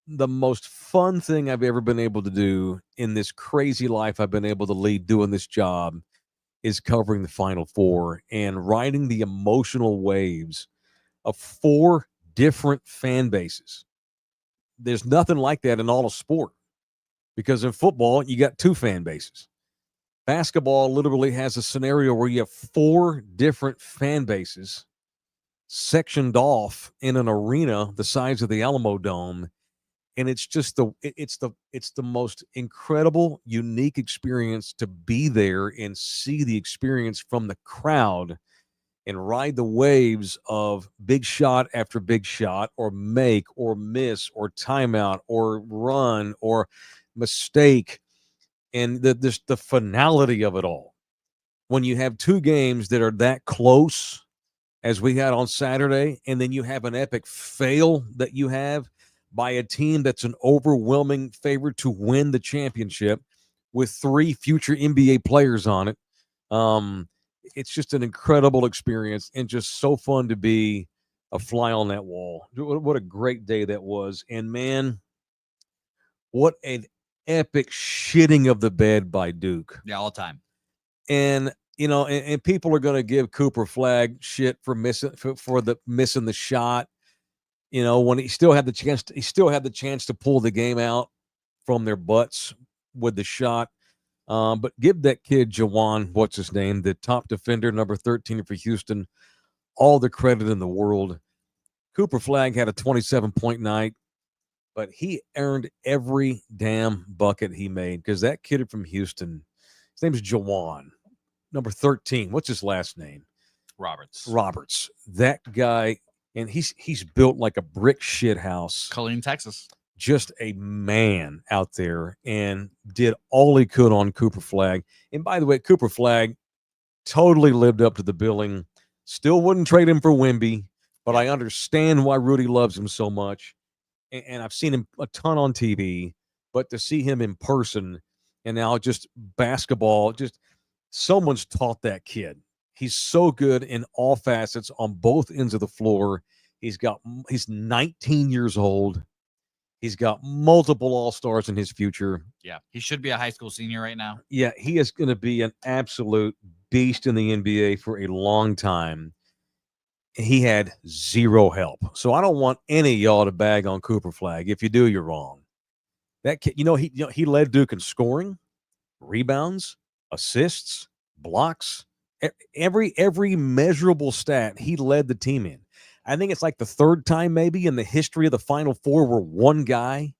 Speaker 2: The most fun thing I've ever been able to do in this crazy life I've been able to lead doing this job is covering the Final Four and riding the emotional waves of 4 different fan bases. There's nothing like that in all of sport, because in football, you got 2 fan bases. Basketball literally has a scenario where you have 4 different fan bases sectioned off in an arena the size of the Alamo Dome. And it's just it's the most incredible, unique experience to be there and see the experience from the crowd and ride the waves of big shot after big shot, or make or miss or timeout or run or mistake, and the finality of it all. When you have 2 games that are that close as we had on Saturday, and then you have an epic fail that you have by a team that's an overwhelming favorite to win the championship with 3 future NBA players on it. It's just an incredible experience and just so fun to be a fly on that wall. What a great day that was. And man, what an epic shitting of the bed by Duke.
Speaker 3: Yeah, all the time.
Speaker 2: And and people are going to give Cooper Flagg shit for missing the shot. When he still had the chance to pull the game out from their butts with the shot. But give that kid Jawan, what's his name, the top defender, number 13 for Houston, all the credit in the world. Cooper Flagg had a 27-point night, but he earned every damn bucket he made, because that kid from Houston, his name is Jawan, number 13. What's his last name? Roberts. That guy. And he's built like a brick shit house.
Speaker 3: Killeen, Texas.
Speaker 2: just a man out there and did all he could on Cooper Flag. And by the way, Cooper Flag totally lived up to the billing. Still wouldn't trade him for Wemby, but I understand why Rudy loves him so much. And I've seen him a ton on TV, but to see him in person and now just basketball, just someone's taught that kid. He's so good in all facets on both ends of the floor. He's 19 years old. He's got multiple All-Stars in his future.
Speaker 3: Yeah, he should be a high school senior right now.
Speaker 2: Yeah, he is going to be an absolute beast in the NBA for a long time. He had zero help. So I don't want any of y'all to bag on Cooper Flag. If you do, you're wrong. That kid, he led Duke in scoring, rebounds, assists, blocks, every measurable stat he led the team in. I think it's like the third time maybe in the history of the Final Four where one guy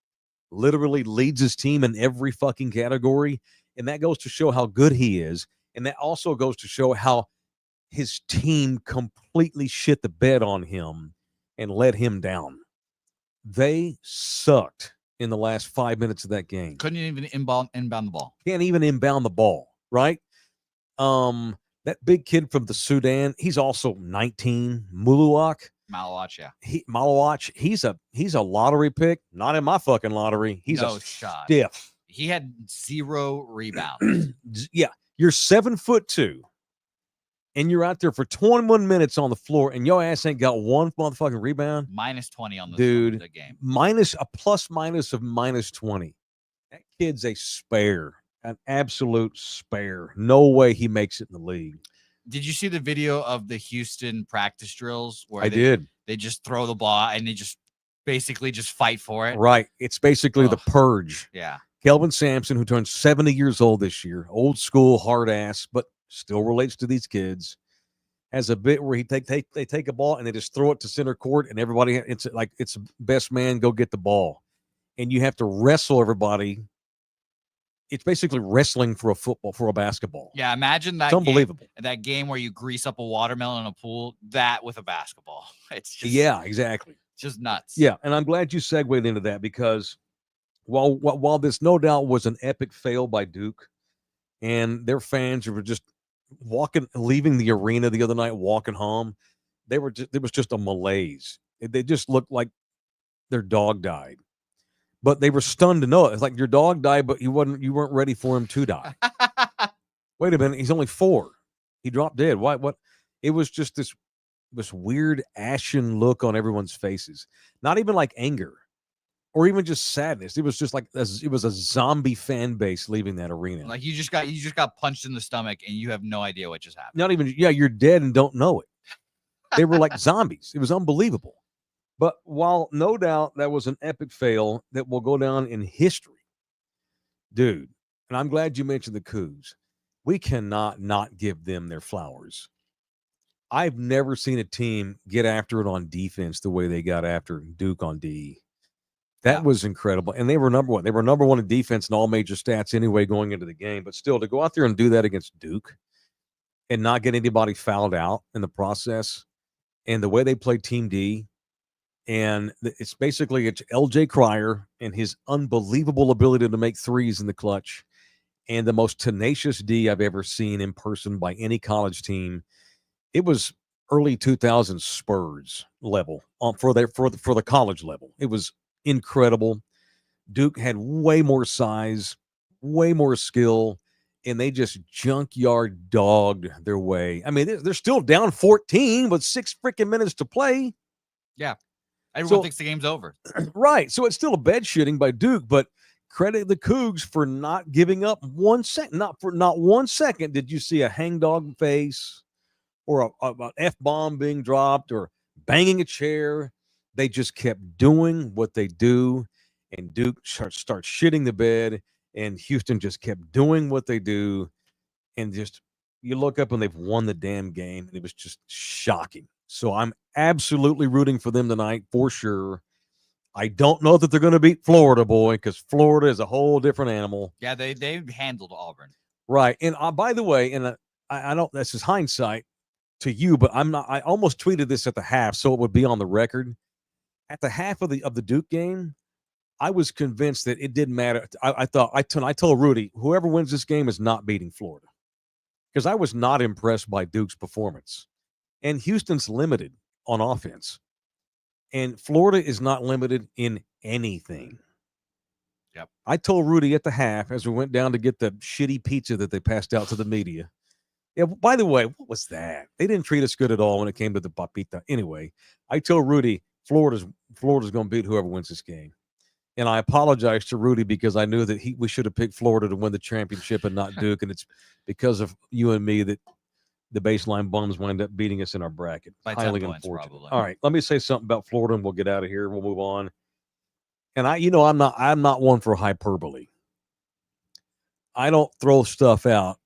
Speaker 2: literally leads his team in every fucking category. And that goes to show how good he is. And that also goes to show how his team completely shit the bed on him and let him down. They sucked in the last 5 minutes of that game.
Speaker 3: Couldn't even inbound the ball.
Speaker 2: Can't even inbound the ball, right? That big kid from the Sudan, he's also 19, Muluak.
Speaker 3: Malawach, yeah.
Speaker 2: Malawach, he's a lottery pick. Not in my fucking lottery. He's
Speaker 3: no
Speaker 2: a
Speaker 3: shot.
Speaker 2: Stiff.
Speaker 3: He had 0 rebounds.
Speaker 2: Yeah, you're 7'2", and you're out there for 21 minutes on the floor, and your ass ain't got one motherfucking rebound.
Speaker 3: Minus 20 on the game.
Speaker 2: Minus a plus minus of minus 20. That kid's a spare. An absolute spare. No way he makes it in the league.
Speaker 3: Did you see the video of the Houston practice drills where they just throw the ball and they just basically just fight for it?
Speaker 2: Right. It's basically the purge.
Speaker 3: Yeah.
Speaker 2: Kelvin Sampson, who turned 70 years old this year, old school, hard ass, but still relates to these kids, has a bit where they take a ball and they just throw it to center court, and everybody, it's like it's best man, go get the ball. And you have to wrestle everybody. It's basically wrestling for a basketball.
Speaker 3: Yeah, imagine that.
Speaker 2: It's unbelievable.
Speaker 3: That game where you grease up a watermelon in a pool, that with a basketball. It's just
Speaker 2: exactly.
Speaker 3: Just nuts.
Speaker 2: Yeah, and I'm glad you segued into that because while this no doubt was an epic fail by Duke, and their fans were just leaving the arena the other night, walking home, there was just a malaise. They just looked like their dog died. But they were stunned to know it. It's like your dog died, but you weren't ready for him to die. Wait a minute, he's only 4. He dropped dead. Why? What? It was just this weird ashen look on everyone's faces. Not even like anger, or even just sadness. It was just like it was a zombie fan base leaving that arena.
Speaker 3: Like you just got punched in the stomach and you have no idea what just happened.
Speaker 2: Not even you're dead and don't know it. They were like zombies. It was unbelievable. But while no doubt that was an epic fail that will go down in history, dude, and I'm glad you mentioned the Cougs, we cannot not give them their flowers. I've never seen a team get after it on defense the way they got after Duke on D. That was incredible. And they were number one. They were number one in defense in all major stats anyway going into the game. But still, to go out there and do that against Duke and not get anybody fouled out in the process, and the way they played Team D, and it's LJ Cryer and his unbelievable ability to make threes in the clutch, and the most tenacious D I've ever seen in person by any college team. It was early 2000s Spurs level for the college level. It was incredible. Duke had way more size, way more skill, and they just junkyard dogged their way. I mean, they're still down 14 with 6 freaking minutes to play.
Speaker 3: Yeah. Everyone thinks the game's over.
Speaker 2: Right. So it's still a bed shitting by Duke, but credit the Cougs for not giving up 1 second. Not 1 second did you see a hangdog face or an F-bomb being dropped or banging a chair. They just kept doing what they do, and Duke starts shitting the bed, and Houston just kept doing what they do, and just you look up and they've won the damn game, and it was just shocking. So I'm absolutely rooting for them tonight for sure. I don't know that they're going to beat Florida, boy, because Florida is a whole different animal.
Speaker 3: Yeah, they handled Auburn.
Speaker 2: Right. And by the way, and I don't, this is hindsight to you, but I'm not, I almost tweeted this at the half, so it would be on the record. At the half of the Duke game, I was convinced that it didn't matter. I told Rudy, whoever wins this game is not beating Florida, because I was not impressed by Duke's performance. And Houston's limited on offense, and Florida is not limited in anything.
Speaker 3: Yep.
Speaker 2: I told Rudy at the half as we went down to get the shitty pizza that they passed out to the media. Yeah, by the way, what was that? They didn't treat us good at all when it came to the papita. Anyway, I told Rudy, Florida's going to beat whoever wins this game. And I apologized to Rudy because I knew that we should have picked Florida to win the championship and not Duke. And it's because of you and me that the baseline bums wind up beating us in our bracket.
Speaker 3: By
Speaker 2: Highly
Speaker 3: 10 points,
Speaker 2: unfortunate.
Speaker 3: probably.
Speaker 2: All right, let me say something about Florida, and we'll get out of here. We'll move on. And I'm not one for hyperbole. I don't throw stuff out,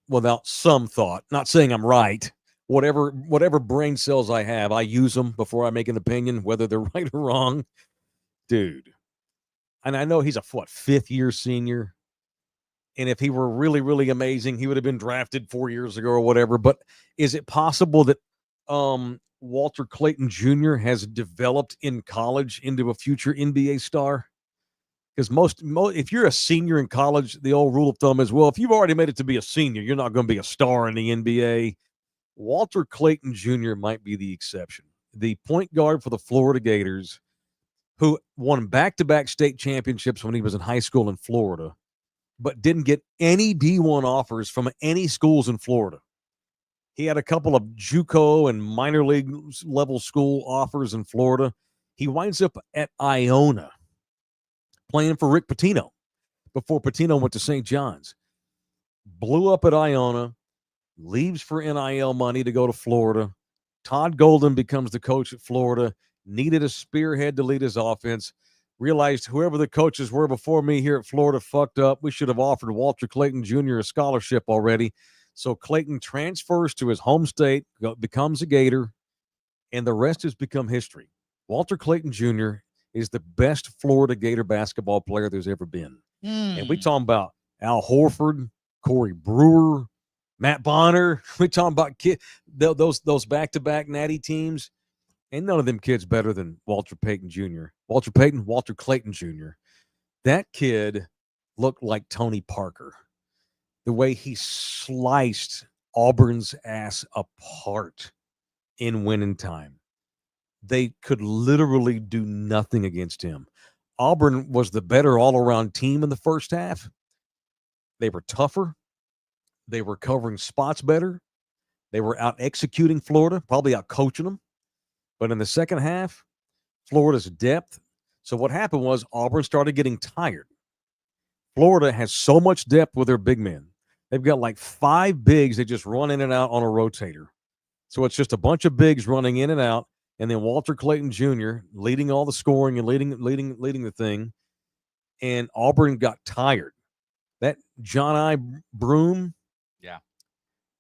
Speaker 2: without some thought. Not saying I'm right. Whatever brain cells I have, I use them before I make an opinion, whether they're right or wrong. Dude. And I know he's a fifth-year senior. And if he were really, really amazing, he would have been drafted 4 years ago or whatever. But is it possible that Walter Clayton Jr. has developed in college into a future NBA star? Because most, if you're a senior in college, the old rule of thumb is, well, if you've already made it to be a senior, you're not going to be a star in the NBA. Walter Clayton Jr. might be the exception. The point guard for the Florida Gators, who won back-to-back state championships when he was in high school in Florida, but didn't get any D1 offers from any schools in Florida. He had a couple of JUCO and minor league level school offers in Florida. He winds up at Iona playing for Rick Pitino before Pitino went to St. John's. Blew up at Iona, leaves for NIL money to go to Florida. Todd Golden becomes the coach at Florida, needed a spearhead to lead his offense. Realized whoever the coaches were before me here at Florida fucked up. We should have offered Walter Clayton Jr. a scholarship already. So Clayton transfers to his home state, becomes a Gator, and the rest has become history. Walter Clayton Jr. is the best Florida Gator basketball player there's ever been. And we talking about Al Horford, Corey Brewer, Matt Bonner. We talking about those back-to-back natty teams. Ain't none of them kids better than Walter Clayton Jr. Walter Clayton Jr. That kid looked like Tony Parker. The way he sliced Auburn's ass apart in winning time. They could literally do nothing against him. Auburn was the better all-around team in the first half. They were tougher. They were covering spots better. They were out-executing Florida, probably out-coaching them. But in the second half, Florida's depth. So what happened was Auburn started getting tired. Florida has so much depth with their big men. They've got like 5 bigs that just run in and out on a rotator. So it's just a bunch of bigs running in and out, and then Walter Clayton Jr. leading all the scoring and leading the thing. And Auburn got tired. That John I. Broom.
Speaker 3: Yeah.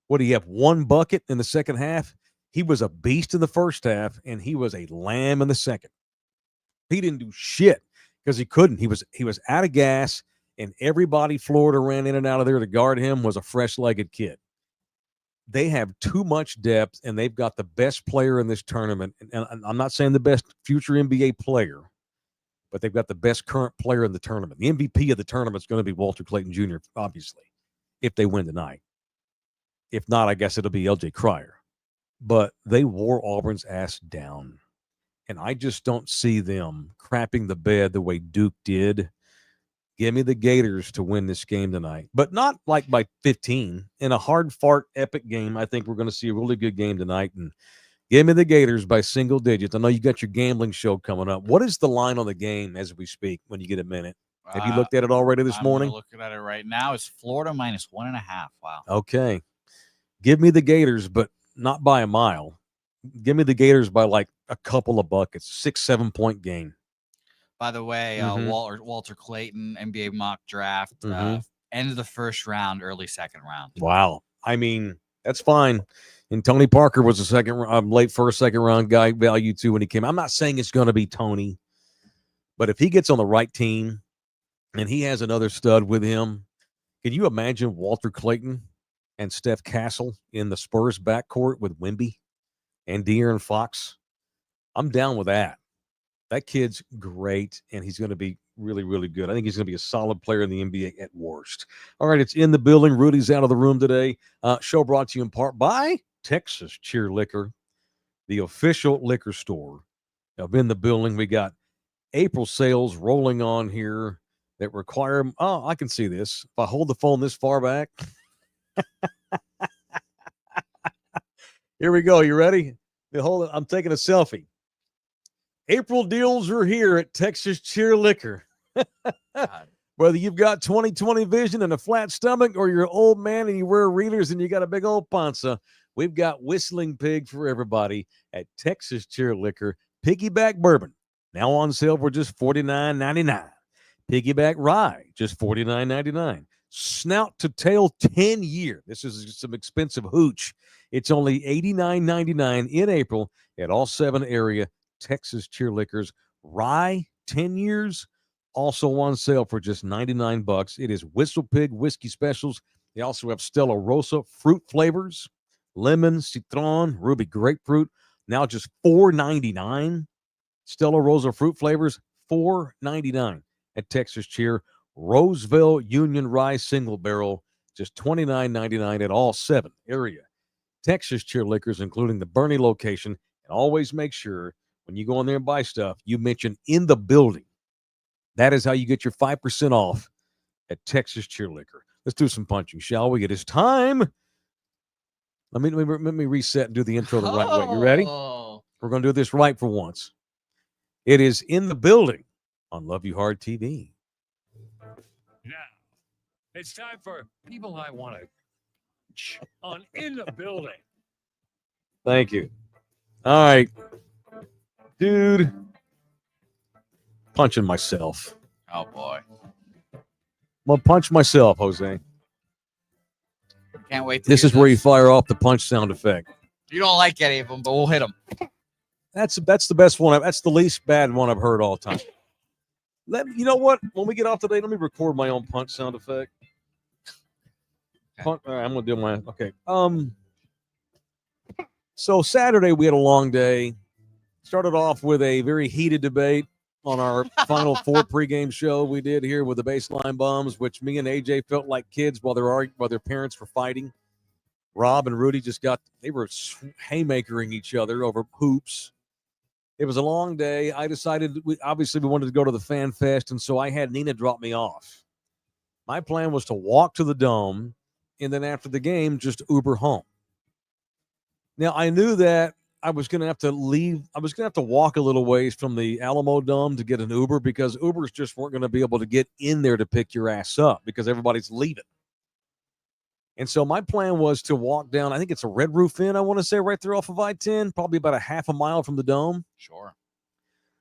Speaker 2: What do you have? 1 bucket in the second half? He was a beast in the first half, and he was a lamb in the second. He didn't do shit because he couldn't. He was out of gas, and everybody Florida ran in and out of there to guard him was a fresh-legged kid. They have too much depth, and they've got the best player in this tournament. And I'm not saying the best future NBA player, but they've got the best current player in the tournament. The MVP of the tournament is going to be Walter Clayton Jr., obviously, if they win tonight. If not, I guess it'll be LJ Cryer. But they wore Auburn's ass down. And I just don't see them crapping the bed the way Duke did. Give me the Gators to win this game tonight. But not like by 15. In a hard fart epic game, I think we're going to see a really good game tonight. And give me the Gators by single digits. I know you got your gambling show coming up. What is the line on the game as we speak when you get a minute? Have you looked at it already this morning?
Speaker 3: I'm looking at it right now. It's Florida minus 1.5. Wow.
Speaker 2: Okay. Give me the Gators, but not by a mile. Give me the Gators by like a couple of buckets, 6-7 point game.
Speaker 3: By the way, Walter Clayton, NBA mock draft, end of the first round, early second round.
Speaker 2: Wow. I mean, that's fine. And Tony Parker was a late first, second round guy value too when he came. I'm not saying it's going to be Tony, but if he gets on the right team and he has another stud with him, can you imagine Walter Clayton and Steph Castle in the Spurs backcourt with Wemby and De'Aaron Fox? I'm down with that. That kid's great, and he's going to be really, really good. I think he's going to be a solid player in the NBA at worst. All right, it's in the building. Rudy's out of the room today. Show brought to you in part by Texas Cheer Liquor, the official liquor store of In the Building. We got April sales rolling on here that require, oh, I can see this. If I hold the phone this far back. Here we go. You ready? I'm taking a selfie. April deals are here at Texas Cheer Liquor. Whether you've got 20/20 vision and a flat stomach, or you're an old man and you wear readers and you got a big old panza, we've got Whistling Pig for everybody at Texas Cheer Liquor. Piggyback bourbon, now on sale for just $49.99. Piggyback rye, just $49.99. Snout to tail 10-year. This is some expensive hooch. It's only $89.99 in April at all 7 area Texas Cheer Liquors. Rye, 10 years, also on sale for just $99. It is Whistle Pig whiskey specials. They also have Stella Rosa fruit flavors, lemon, citron, ruby grapefruit, now just $4.99. Stella Rosa fruit flavors, $4.99 at Texas Cheer. Roseville Union Rye single barrel, just $29.99 at all 7 area Texas Cheer Liquors, including the Bernie location. And always make sure when you go in there and buy stuff, you mention In the Building. That is how you get your 5% off at Texas Cheer Liquor. Let's do some punching, shall we? It is time. Let me reset and do the intro the right way. You ready? We're going to do this right for once. It is In the Building on Love You Hard TV.
Speaker 1: Now, it's time for People I Want to on In the Building.
Speaker 2: Thank you. All right. Dude. Punching myself.
Speaker 3: Oh, boy.
Speaker 2: I'm going to punch myself, Jose.
Speaker 3: Can't wait to
Speaker 2: This is where you fire off the punch sound effect.
Speaker 3: You don't like any of them, but we'll hit them.
Speaker 2: That's the best one. That's the least bad one I've heard all time. You know what? When we get off today, let me record my own punch sound effect.
Speaker 3: Okay.
Speaker 2: All right, I'm going to do my, okay. So Saturday, we had a long day. Started off with a very heated debate on our Final Four pregame show we did here with the Baseline Bums, which me and AJ felt like kids while their parents were fighting. Rob and Rudy they were haymakering each other over hoops. It was a long day. I decided we wanted to go to the Fan Fest, and so I had Nina drop me off. My plan was to walk to the Dome, and then after the game, just Uber home. Now, I knew that I was going to have to leave. I was going to have to walk a little ways from the Alamo Dome to get an Uber, because Ubers just weren't going to be able to get in there to pick your ass up because everybody's leaving. And so my plan was to walk down, I think it's a Red Roof Inn, I want to say, right there off of I-10, probably about a half a mile from the Dome.
Speaker 3: Sure.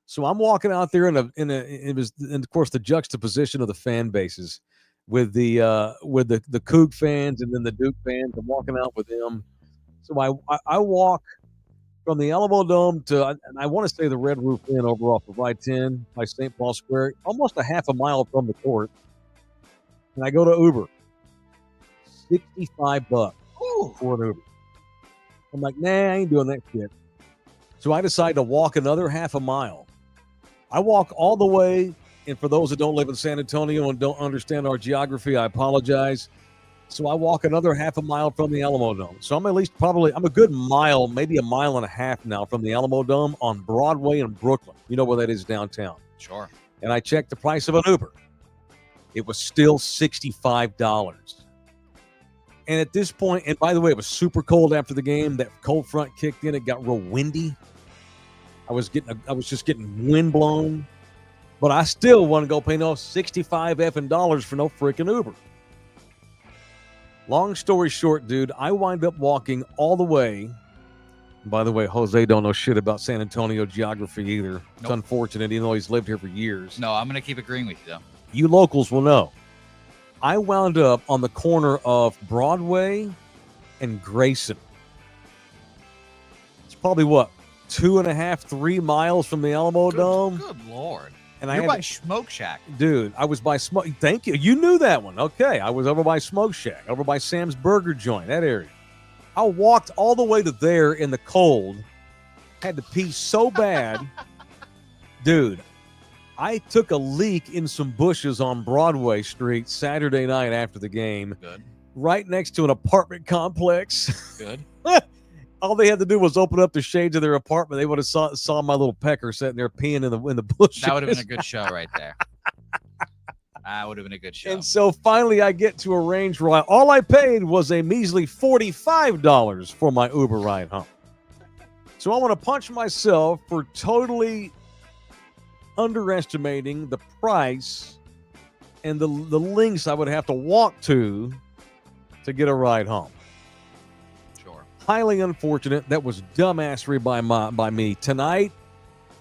Speaker 2: So I'm walking out there it was, and of course, the juxtaposition of the fan bases with the Coug fans and then the Duke fans. I'm walking out with them. So I walk from the Alamo Dome to, and I want to say the Red Roof Inn over off of I-10 by St. Paul Square, almost a half a mile from the court. And I go to Uber. $65 for an Uber. I'm like, nah, I ain't doing that shit. So I decide to walk another half a mile. I walk all the way, and for those that don't live in San Antonio and don't understand our geography, I apologize. So I walk another half a mile from the Alamo Dome. So I'm a good mile, maybe a mile and a half now from the Alamo Dome on Broadway in Brooklyn. You know where that is downtown.
Speaker 3: Sure.
Speaker 2: And I checked the price of an Uber. It was still $65. And at this point, and by the way, it was super cold after the game. That cold front kicked in. It got real windy. I was just getting wind blown. But I still want to go pay no $65 for no freaking Uber. Long story short, dude, I wind up walking all the way. By the way, Jose don't know shit about San Antonio geography either. Nope. It's unfortunate, even though he's lived here for years.
Speaker 3: No, I'm going to keep agreeing with you, though.
Speaker 2: You locals will know. I wound up on the corner of Broadway and Grayson. It's probably, 2.5, 3 miles from the Alamo Dome?
Speaker 3: Good Lord.
Speaker 2: And
Speaker 3: You're by Smoke Shack.
Speaker 2: Dude, I was by Smoke. Thank you. You knew that one. Okay. I was over by Smoke Shack, over by Sam's Burger Joint, that area. I walked all the way to there in the cold. Had to pee so bad. Dude, I took a leak in some bushes on Broadway Street Saturday night after the game.
Speaker 3: Good.
Speaker 2: Right next to an apartment complex.
Speaker 3: Good.
Speaker 2: All they had to do was open up the shades of their apartment. They would have saw my little pecker sitting there peeing in the bushes.
Speaker 3: That would have been a good show right there. That would have been a good show.
Speaker 2: And so finally I get to arrange ride. All I paid was a measly $45 for my Uber ride home. So I want to punch myself for totally underestimating the price and the lengths I would have to walk to get a ride home.
Speaker 3: Sure.
Speaker 2: Highly unfortunate. That was dumbassery by me. Tonight,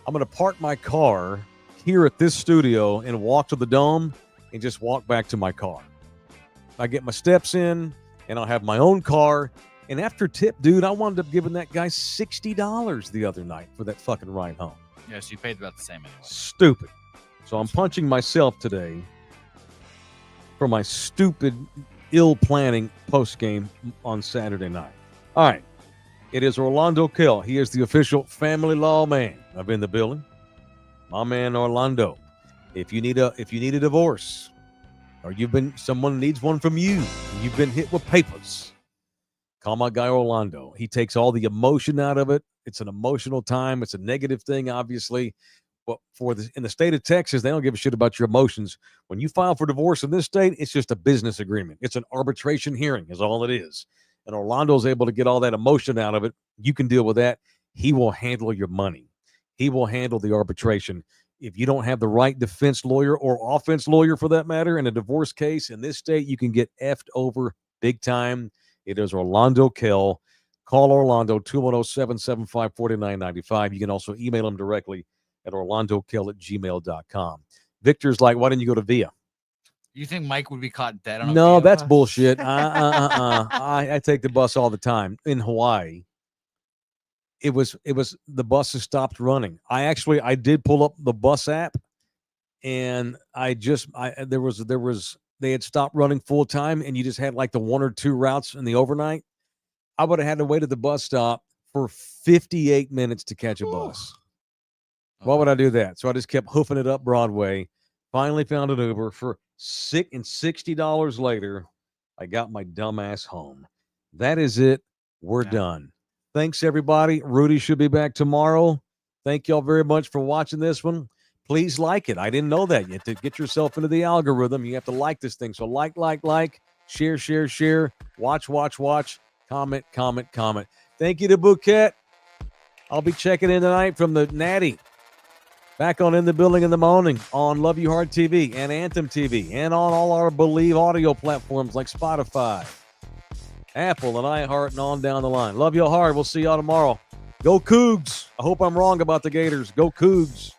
Speaker 2: I'm going to park my car here at this studio and walk to the Dome and just walk back to my car. I get my steps in, and I'll have my own car. And after tip, dude, I wound up giving that guy $60 the other night for that fucking ride home.
Speaker 3: Yeah, so you paid about the same anyway.
Speaker 2: Stupid. So I'm punching myself today for my stupid, ill planning post game on Saturday night. All right. It is Orlando Kell. He is the official family law man. I've been in the building. My man Orlando. If you need a divorce, or someone needs one from you, and you've been hit with papers, call my guy Orlando. He takes all the emotion out of it. It's an emotional time. It's a negative thing, obviously. But in the state of Texas, they don't give a shit about your emotions. When you file for divorce in this state, it's just a business agreement. It's an arbitration hearing is all it is. And Orlando's able to get all that emotion out of it. You can deal with that. He will handle your money. He will handle the arbitration. If you don't have the right defense lawyer or offense lawyer for that matter in a divorce case in this state, you can get effed over big time. It is Orlando Kell. Call Orlando, 210-775-4995. You can also email him directly at orlandokell@gmail.com. Victor's like, why didn't you go to VIA?
Speaker 3: You think Mike would be caught dead on a
Speaker 2: No,
Speaker 3: VIA
Speaker 2: that's
Speaker 3: bus?
Speaker 2: bullshit. I take the bus all the time. In Hawaii, it was the buses stopped running. I did pull up the bus app, and they had stopped running full time, and you just had like the one or two routes in the overnight. I would have had to wait at the bus stop for 58 minutes to catch a bus. Why would I do that? So I just kept hoofing it up Broadway. Finally found an Uber for $60 later. I got my dumb ass home. That is it. We're done. Thanks, everybody. Rudy should be back tomorrow. Thank y'all very much for watching this one. Please like it. I didn't know that yet. To get yourself into the algorithm, you have to like this thing. So like, share, watch, comment. Thank you to Bouquet. I'll be checking in tonight from the Natty. Back on In the Building in the Morning on Love You Hard TV and Anthem TV and on all our Believe audio platforms like Spotify, Apple, and iHeart, and on down the line. Love you hard. We'll see y'all tomorrow. Go Cougs. I hope I'm wrong about the Gators. Go Cougs.